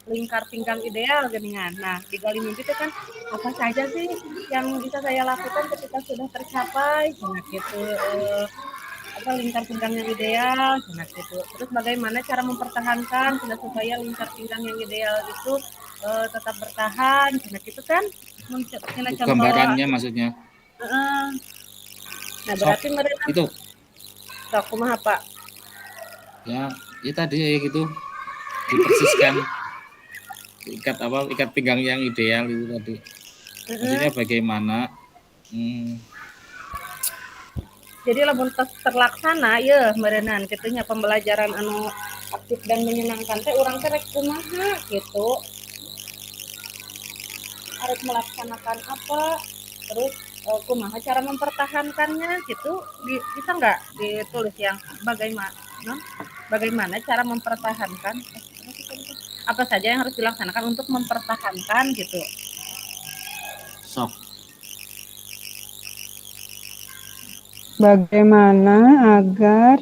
lingkar pinggang ideal geningan. Nah, di gali mimpi itu kan apa saja sih yang bisa saya lakukan ketika sudah tercapai gitu lingkar pinggang yang ideal gitu. Terus bagaimana cara mempertahankan supaya lingkar pinggang yang ideal itu tetap bertahan gitu kan. Gambarannya maksudnya. Nah, berarti mereka itu kumaha Pak? Ya tadi gitu dipersiskan ikat pinggang yang ideal itu tadi. Maksudnya bagaimana? Jadi lamun terlaksana ya merenan kitunya pembelajaran anu aktif dan menyenangkan teh urang teh rek kumaha gitu. Harus melaksanakan apa? Terus kumaha cara mempertahankannya gitu. Bisa nggak ditulis yang bagaimana cara mempertahankan apa saja yang harus dilaksanakan untuk mempertahankan gitu. Sok. Bagaimana agar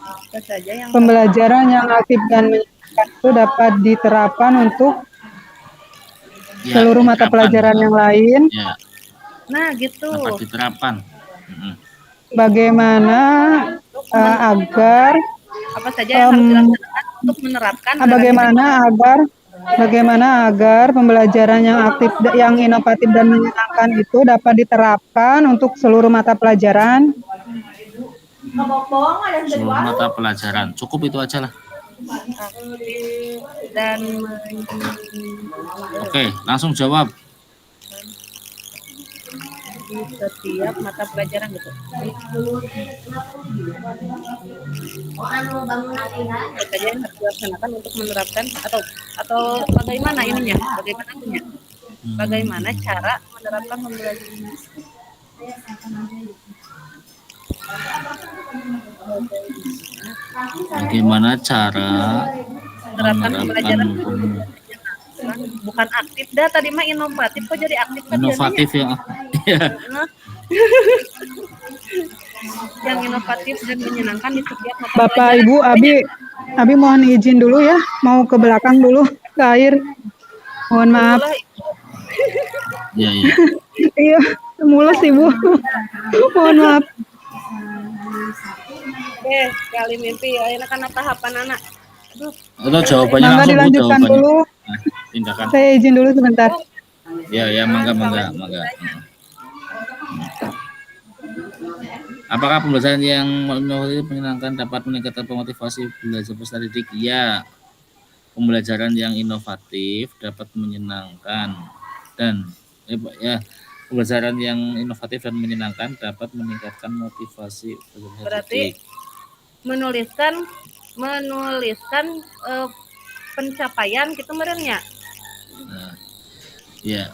apa saja yang pembelajaran yang aktif dan menyenangkan itu dapat diterapkan untuk seluruh mata pelajaran yang lain. Ya. Nah, gitu. Dapat diterapkan. Bagaimana agar apa saja yang harus dilaksanakan untuk menerapkan bagaimana agar pembelajaran yang aktif, yang inovatif dan menyenangkan itu dapat diterapkan untuk seluruh mata pelajaran. Seluruh mata pelajaran. Cukup itu aja lah. Dan Oke, langsung jawab. Di setiap mata pelajaran gitu. Apa saja yang harus dilaksanakan untuk menerapkan atau bagaimana ininya? Bagaimana cara menerapkan pembelajaran? Bagaimana cara Menerapkan pembelajaran menerapkan bukan aktif dah, tadi mah inovatif, kok jadi aktif kan inovatif ya? Ya. jadinya? Yang inovatif dan menyenangkan di setiap mata Bapak, pelajaran. Ibu, Abi mohon izin dulu ya, mau ke belakang dulu ke air. Mohon maaf. Itulah, Ya, ya. Iya, mulus Ibu. Mohon maaf. kali mimpi ayeuna kana tahapan anak. Aduh, Itu jawabannya Mangga langsung Bu, dilanjutkan jawabannya. dulu. Nah, tindakan. Saya izin dulu sebentar. Ya, ya, mangga. Apakah pembelajaran yang menyenangkan dapat meningkatkan motivasi belajar peserta didik? Ya, pembelajaran yang inovatif dapat menyenangkan dan pembelajaran yang inovatif dan menyenangkan dapat meningkatkan motivasi peserta berarti didik. menuliskan pencapaian gitu merenya. Nah, ya,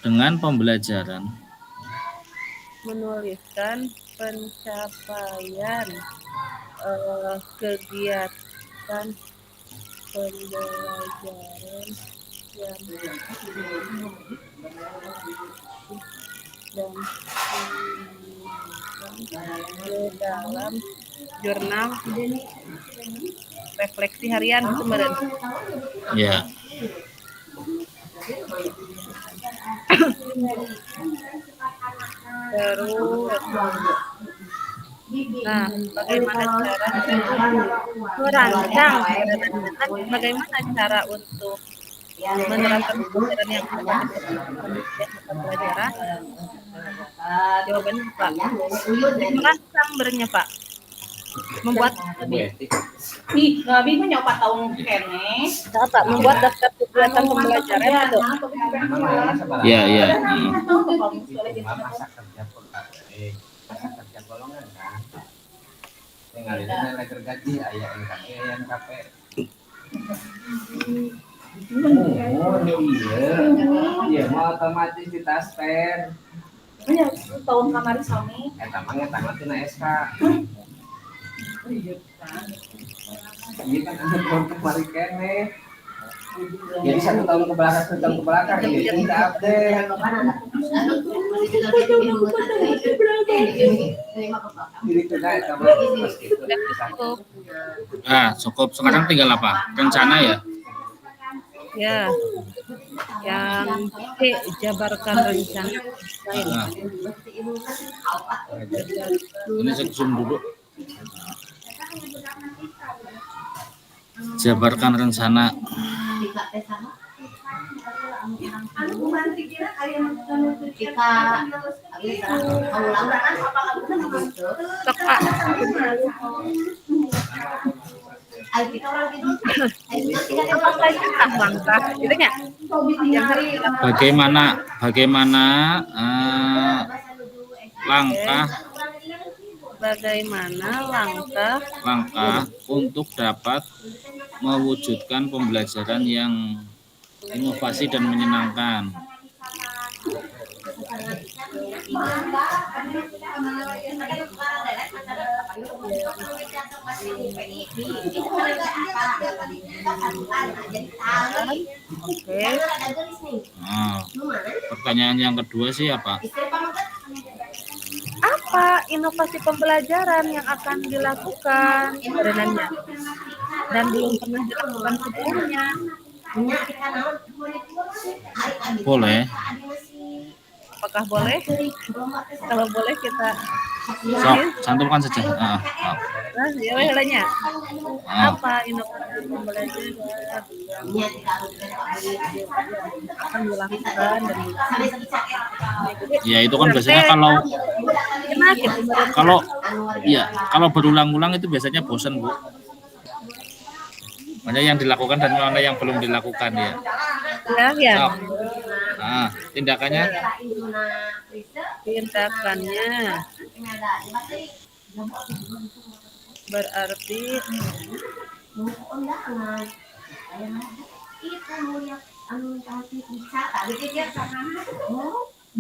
dengan pembelajaran Menuliskan pencapaian kegiatan pembelajaran yang dan ke dalam jurnal refleksi harian gitu meren. ya. Terus, nah, bagaimana cara untuk menerapkan pembelajaran yang pembelajaran? Jawabannya Pak. Merangsang berenya Pak. Membuat Gabi mah nyoba tahun kene. apa? Membuat daftar kegiatan pembelajaran itu. Ya. Masa kerja golongan kan. Tinggal nilai gergaji aya NKP. Iya, mau otomatis ditasper. Ya, tahun kamari sami. Eta mah ngetangna tina SK. Iya kan ada tahun kemarin kene. Jadi 1 tahun ke belakang ini kita update. Jadi kita eta mah Cukup. Sekarang tinggal apa? Rencana ya? Ya, yang jabarkan rencana. Nah. Ini saya zoom dulu. Jabarkan rencana. Bagaimana langkah untuk dapat mewujudkan pembelajaran yang inovasi dan menyenangkan? Nah, pertanyaan yang kedua sih apa? Apa inovasi pembelajaran yang akan dilakukan sebenarnya dan belum pernah dilakukan sebelumnya? Boleh. Apakah boleh? Kalau boleh kita cantumkan saja. Ya wehnya. Apa inovasi pembelajaran yang akan dilakukan dan ya itu kan biasanya kalau berulang-ulang itu biasanya bosan Bu. Mana yang dilakukan dan mana yang belum dilakukan ya. Ya. Nah, tindakannya berarti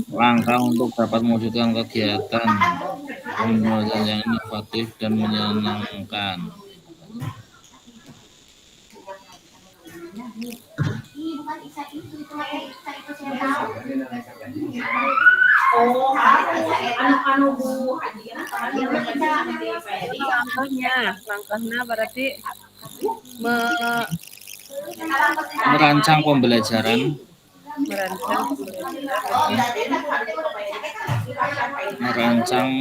langkah untuk dapat mewujudkan kegiatan Pembelajaran yang inovatif dan menyenangkan. Langkahnya berarti Merancang pembelajaran. Merancang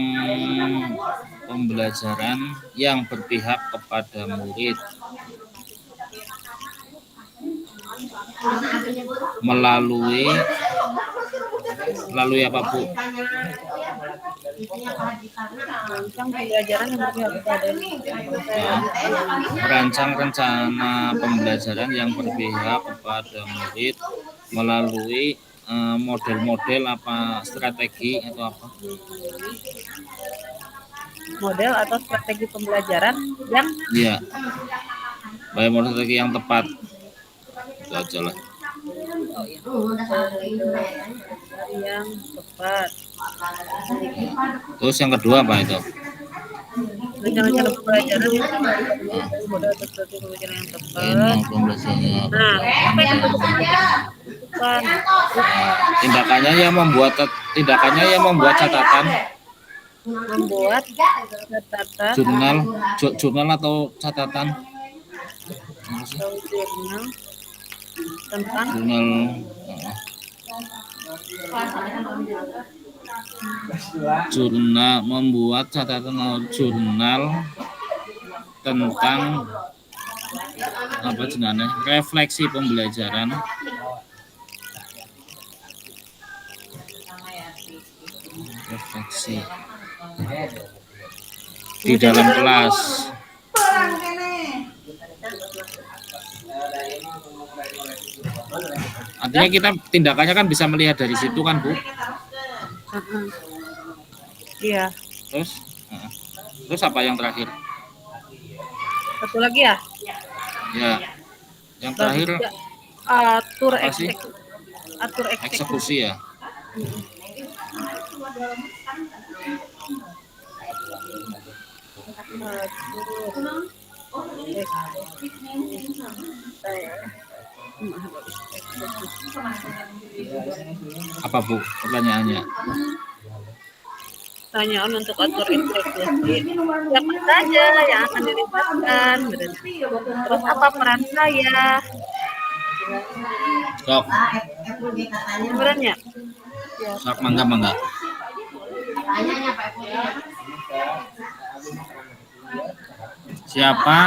pembelajaran yang berpihak kepada murid melalui apa Bu? Merancang rencana pembelajaran yang berpihak kepada murid melalui model-model apa strategi atau apa? Model atau strategi pembelajaran yang Iya. Baik, model strategi yang tepat. Itu aja lah. Yang tepat. Terus yang kedua apa itu? Rencana pembelajaran model atau strategi pembelajaran yang tepat. Pembelajarannya. Nah, apa itu? Bukan. Tindakannya yang membuat catatan. Membuat catatan. Jurnal atau catatan. Atau jurnal tentang jurnal membuat catatan atau jurnal tentang apa jenenge refleksi pembelajaran di dalam kelas. Artinya kita tindakannya kan bisa melihat dari situ kan Bu? Iya. Terus apa yang terakhir? Satu lagi ya? Ya. Yang terakhir atur eksekusi ya. Apa Bu pertanyaannya? Pertanyaan untuk atur eksekusi siapa saja yang akan dilibatkan, terus apa peran saya? Sok. Sebenarnya Sok mangga. Siapa?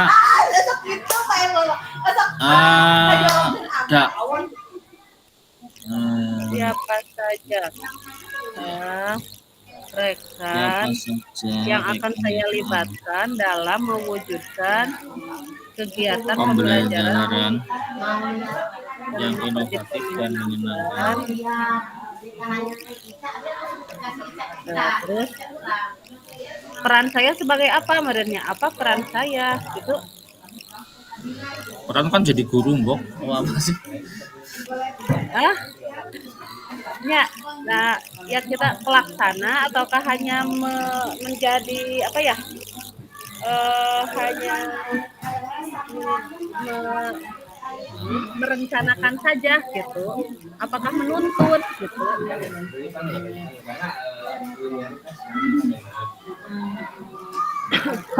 Siapa saja rekan yang akan saya libatkan dalam mewujudkan kegiatan pembelajaran yang inovatif dan menyenangkan. Terus peran saya sebagai apa sebenarnya? Apa peran saya? Gitu. Peran kan jadi guru, Mbok. Apa sih? Ya, nah, ya kita pelaksana ataukah hanya menjadi apa ya? Hanya merencanakan saja gitu. Apakah menuntut gitu?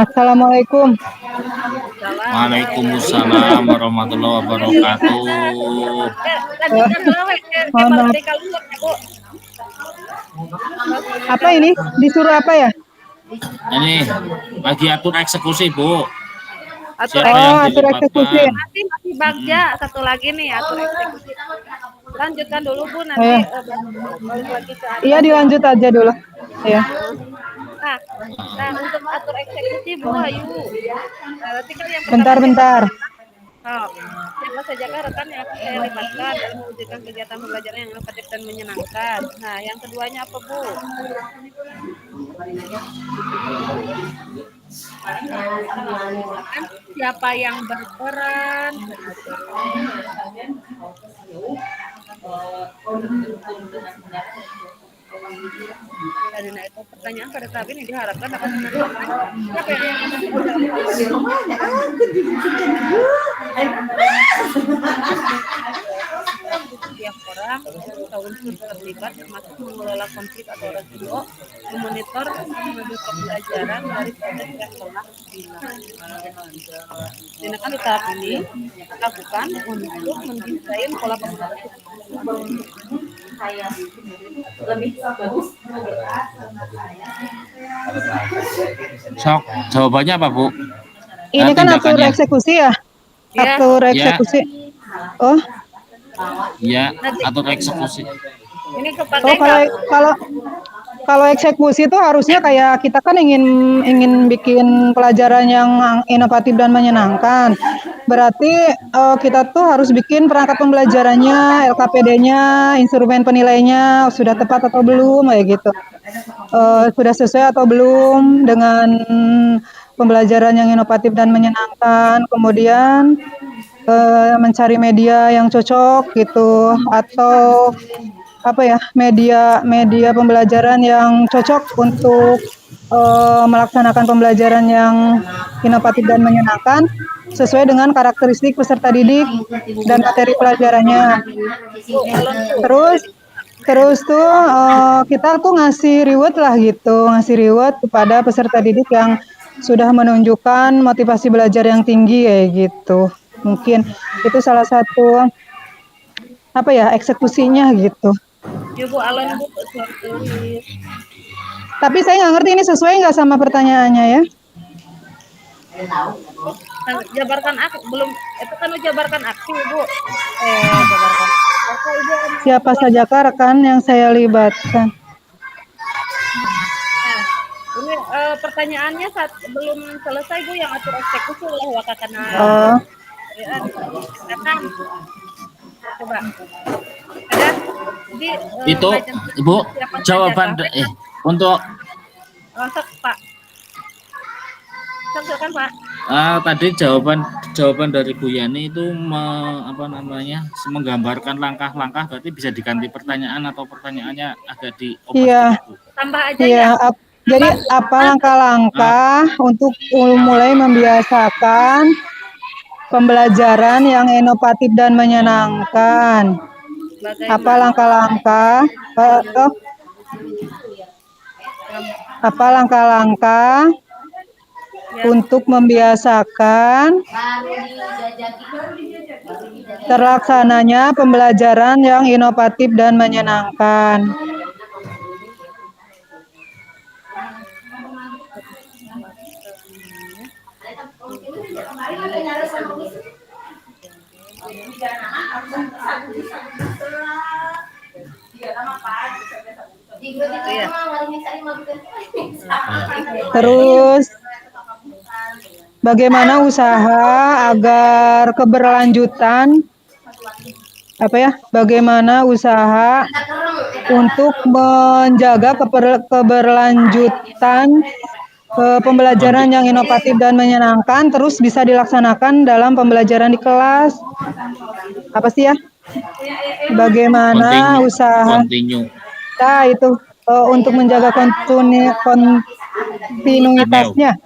Assalamualaikum. Waalaikumsalam warahmatullahi wabarakatuh. Apa ini? Disuruh apa ya? Ini lagi atur eksekusi, Bu. Atur eksekusi. Masih Bagja satu lagi nih atur eksekusi. Lanjutkan dulu Bu nanti balik lagi ke atas. Iya dilanjut aja dulu. Ya. Nah untuk atur eksekusi Bu Ayu. Nanti kan yang Bentar. Siapa saja rekan yang akan saya libatkan dalam mewujudkan kegiatan pembelajaran yang inovatif dan menyenangkan. Nah yang keduanya apa Bu? Siapa yang berperan? Tadi nah itu pertanyaan pada tahap ini diharapkan dapat menentukan siapa yang setiap orang atau unsur terlibat termasuk mengelola konflik atau resiko, memonitor menuju pembelajaran dari proses yang telah dilakukan. Tindakan tahap ini lakukan untuk mendesain pola komunikasi lebih bagus. Sok, jawabannya apa, Bu? Ini kan atur tindakannya. eksekusi ya? Ya. Atur eksekusi. Oh, Ya, atur eksekusi. ini kepada oh kalau eksekusi itu harusnya kayak kita kan ingin bikin pelajaran yang inovatif dan menyenangkan. Berarti kita tuh harus bikin perangkat pembelajarannya, LKPD-nya, instrumen penilainya sudah tepat atau belum kayak gitu. Sudah sesuai atau belum dengan pembelajaran yang inovatif dan menyenangkan. Kemudian mencari media yang cocok gitu, atau apa ya, media pembelajaran yang cocok untuk melaksanakan pembelajaran yang inovatif dan menyenangkan sesuai dengan karakteristik peserta didik dan materi pelajarannya. Terus tuh kita tuh ngasih reward lah gitu, ngasih reward kepada peserta didik yang sudah menunjukkan motivasi belajar yang tinggi kayak gitu. Mungkin itu salah satu apa ya, eksekusinya gitu. Ya Bu Alon Bu tulis. Tapi saya nggak ngerti ini sesuai nggak sama pertanyaannya ya? Jabarkan aksi belum itu kan jabarkan aksi Bu. Jabarkan. Oke, Ibu. Siapa sajakah rekan yang saya libatkan? Nah, ini pertanyaannya saat belum selesai Bu, yang atur eksekusi oleh wakakana. Silakan. Coba. Ada di Itu, Ibu, jawaban untuk Sok, Pak. Sok, silakan, Pak. tadi jawaban dari Bu Yani itu menggambarkan langkah-langkah, berarti bisa diganti pertanyaan atau pertanyaannya agak diobati. Iya. Bu. Tambah aja Iya, ya. jadi apa langkah-langkah untuk mulai membiasakan pembelajaran yang inovatif dan menyenangkan? Apa langkah-langkah? Apa langkah-langkah untuk membiasakan terlaksananya pembelajaran yang inovatif dan menyenangkan? Terus bagaimana usaha agar keberlanjutan bagaimana usaha untuk menjaga keberlanjutan pembelajaran yang inovatif dan menyenangkan terus bisa dilaksanakan dalam pembelajaran di kelas. Apa sih ya? Bagaimana usaha kita itu untuk menjaga kontinuitasnya?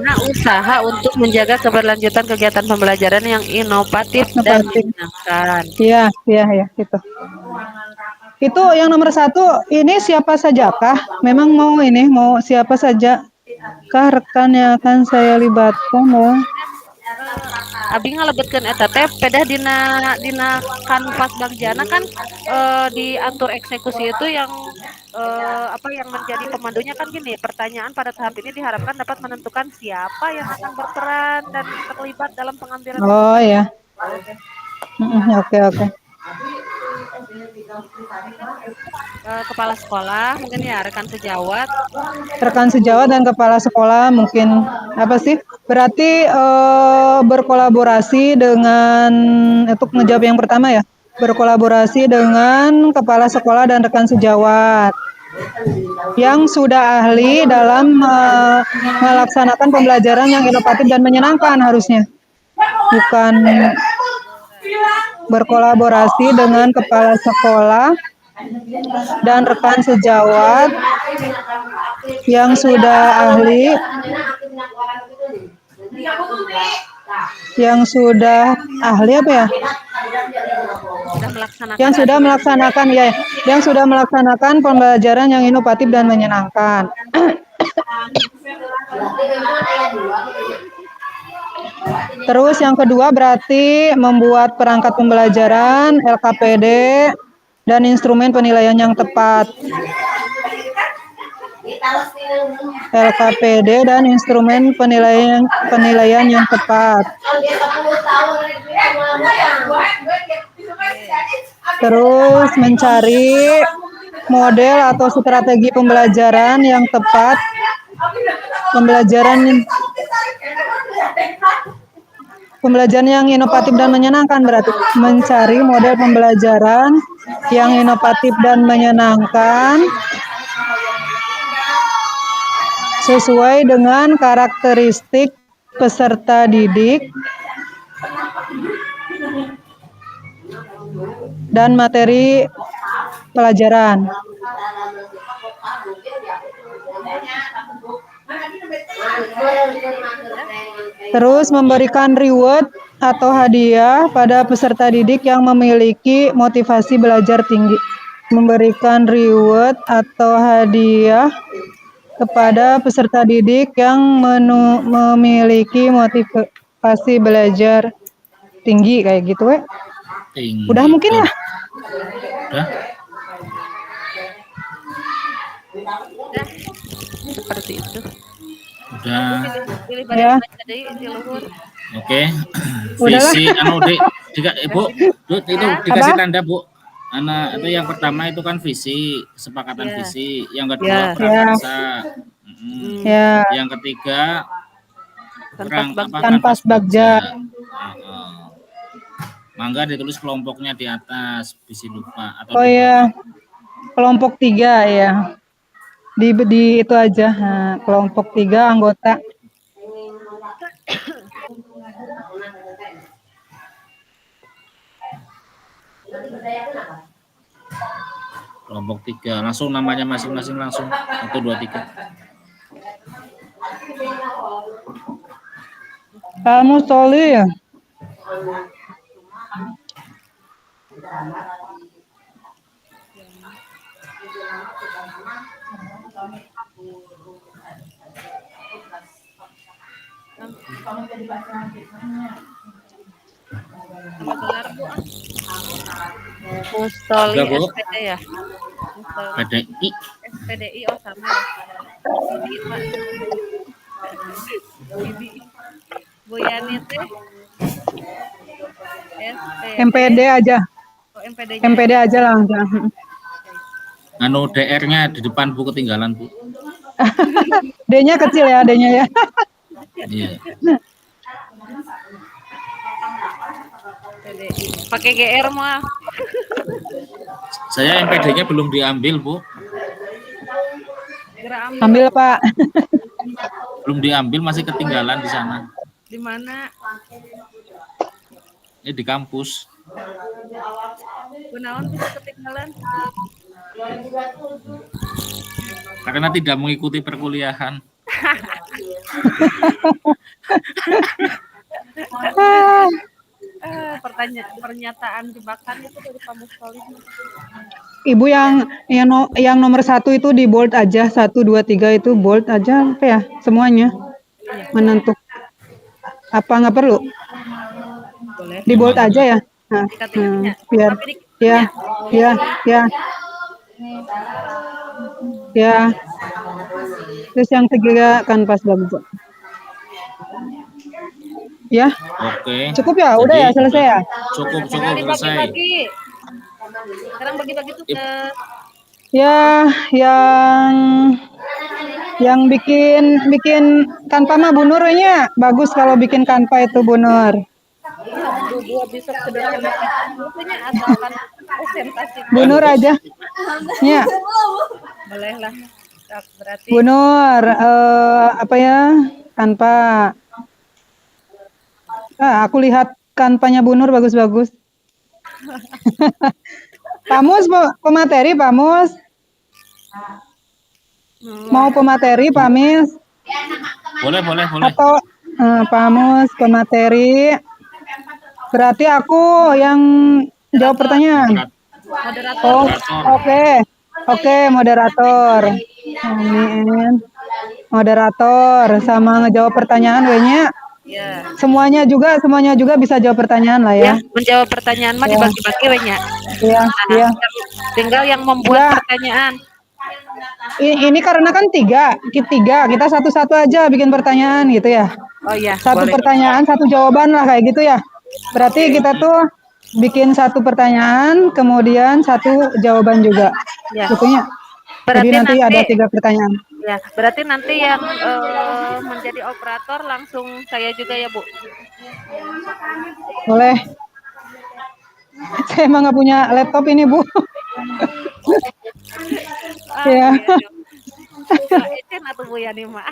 Nah, usaha untuk menjaga keberlanjutan kegiatan pembelajaran yang inovatif dan menyenangkan. Iya, itu. Itu yang nomor 1, ini siapa sajakah? Memang mau siapa saja kah rekan yang akan saya libatkan ya? Abi ngalebetkeun eta teh pedah dina kanvas bagjana kan diatur eksekusi itu yang yang menjadi pemandunya kan gini, pertanyaan pada tahap ini diharapkan dapat menentukan siapa yang akan berperan dan terlibat dalam pengambilan. Oh ya. Oke. Kepala sekolah mungkin ya, rekan sejawat dan kepala sekolah mungkin berarti berkolaborasi dengan untuk menjawab yang pertama ya, berkolaborasi dengan kepala sekolah dan rekan sejawat yang sudah ahli dalam melaksanakan pembelajaran yang inovatif dan menyenangkan, harusnya bukan berkolaborasi dengan kepala sekolah dan rekan sejawat yang sudah ahli, apa ya? Sudah melaksanakan Yang sudah melaksanakan pembelajaran yang inovatif dan menyenangkan. Terus yang kedua berarti membuat perangkat pembelajaran, LKPD, dan instrumen penilaian yang tepat. LKPD dan instrumen penilaian yang tepat. Terus mencari model atau strategi pembelajaran yang tepat. Pembelajaran yang inovatif dan menyenangkan berarti mencari model pembelajaran yang inovatif dan menyenangkan sesuai dengan karakteristik peserta didik dan materi pelajaran. Terus memberikan reward atau hadiah pada peserta didik yang memiliki motivasi belajar tinggi. Memberikan reward atau hadiah kepada peserta didik yang memiliki motivasi belajar tinggi kayak gitu, we. Tinggi. Udah mungkin ya? Udah. Seperti itu. Udah. Pilih Ya. baca deui di luhur. Oke. Udahlah. Visi Bu, itu dikasih tanda, Bu. Anak itu yang pertama itu kan visi, kesepakatan visi. Yang kedua prakarsa. Ya. Yang ketiga Kanvas Bagja. Mangga ditulis kelompoknya di atas, visi lupa atau Oh ya, kelompok 3 ya. Di itu aja, nah, kelompok 3 anggota. Kelompok 3, langsung namanya masing-masing langsung 1, 2, 3. Kamu Soli ya? Sama gelar Bu. Mustoli Enggak, Bu. SPD ya. PDI. SPDI oh sama ya. Ini Pak. Ini Bu Yani teh MPD aja. Oh, MPD-nya. MPD aja langsung. Anu DR-nya di depan Bu ketinggalan, Bu. D-nya kecil ya, D-nya ya. Iya. PDI. Pakai GR mah. Saya MPD-nya belum diambil, Bu. Ambil, Pak. Belum diambil, masih ketinggalan di sana. Di mana? Ini di kampus. Gunawan bisa ketinggalan. Karena tidak mengikuti perkuliahan. Pernyataan jebakan itu dari Pak Mustoli. Ibu yang nomor 1 itu di bold aja, 1, 2, 3 itu bold aja, apa ya? Semuanya menentuk. Apa nggak perlu? Boleh. Di bold aja ya. Nah, biar ya. Terus yang ketiga kanvas Bagja. Ya. Oke. Cukup ya, udah ya, selesai ya. Cukup selesai. Sekarang bagi-bagi tugas. Ya, yang bikin kanva mah Bu Nurnya bagus kalau bikin kanva itu Bu Nur. Dua bisa sederhana. Pokoknya asalkan presentasi. Bu Nur aja. Ya. Boleh lah. Berarti Bu Nur, apa ya? Kanva. Aku lihat kanvanya Bu Nur bagus-bagus. Pamus pemateri, Pamus. Mau pemateri, Pamis? Boleh. Atau Pamus pemateri? Berarti aku yang jawab pertanyaan. Moderator. Oh, oke, moderator. Amin. Moderator sama ngejawab pertanyaan W-nya. Ya. Semuanya juga bisa jawab pertanyaan lah ya. Ya, menjawab pertanyaan mah Ya. dibagi-bagi we-nya. Iya, iya. Tinggal yang membuat Ya. pertanyaan. Ini karena kan tiga, kita satu-satu aja bikin pertanyaan gitu ya. Oh iya, Satu boleh. pertanyaan, satu jawaban lah kayak gitu ya. Berarti kita tuh bikin satu pertanyaan, kemudian satu jawaban juga. Ya. Gitu ya. Jadi nanti ada 3 pertanyaan. Ya, berarti nanti yang menjadi operator langsung saya juga ya, Bu. Boleh. Saya emang nggak punya laptop ini, Bu. Ya. Atau Bu Yani mah.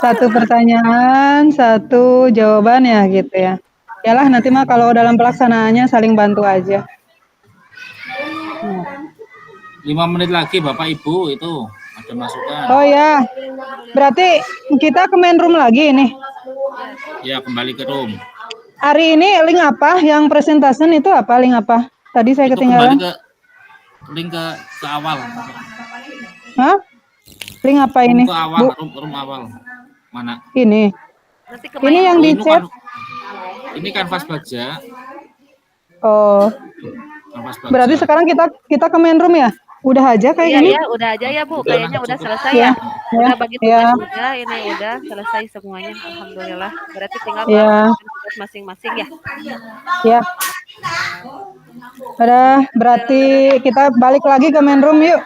Satu pertanyaan, satu jawaban ya gitu ya. Yalah nanti mah kalau dalam pelaksanaannya saling bantu aja. 5 menit lagi Bapak Ibu itu ada masukan. Oh ya, berarti kita ke main room lagi nih. Ya, kembali ke room. Hari ini link apa? Yang presentasi itu apa? Link apa? Tadi saya Itu ketinggalan. kembali ke link ke awal. Hah? Link apa Room ini, ke awal, Bu? room awal. Mana? Ini. Ini yang di chat. Ini kanvas baja. Oh. Kanvas baja. Berarti sekarang kita ke main room ya? Udah aja kayak gini? Iya, udah aja ya, Bu. Kayaknya udah selesai Ya, ya. Udah ya, bagi tugas ya. juga, ini udah selesai semuanya. Alhamdulillah. Berarti tinggal Ya. melakukan tugas masing-masing ya. Ya. Udah, berarti kita balik lagi ke main room yuk.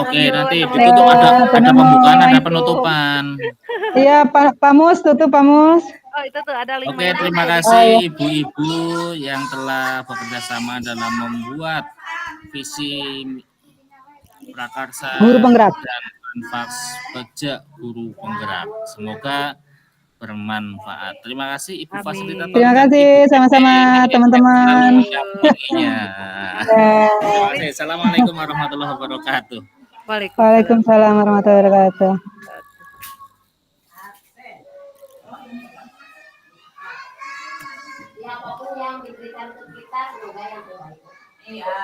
Oke, nanti ditutup ada pembukaan, ada penutupan. Iya, Pak Mus, tutup Pak Mus. Oh, itu tuh ada link. Oke, terima kasih ibu-ibu yang telah bekerja sama dalam membuat visi prakarsa Guru penggerak dan kanvas baja guru penggerak. Semoga bermanfaat. Terima kasih Ibu Fasilitator. Terima kasih, sama-sama teman-teman. Terima kasih. Assalamualaikum warahmatullahi wabarakatuh. Waalaikumsalam warahmatullahi wabarakatuh. Apapun yang diberikan ke kita semoga yang terbaik. Iya.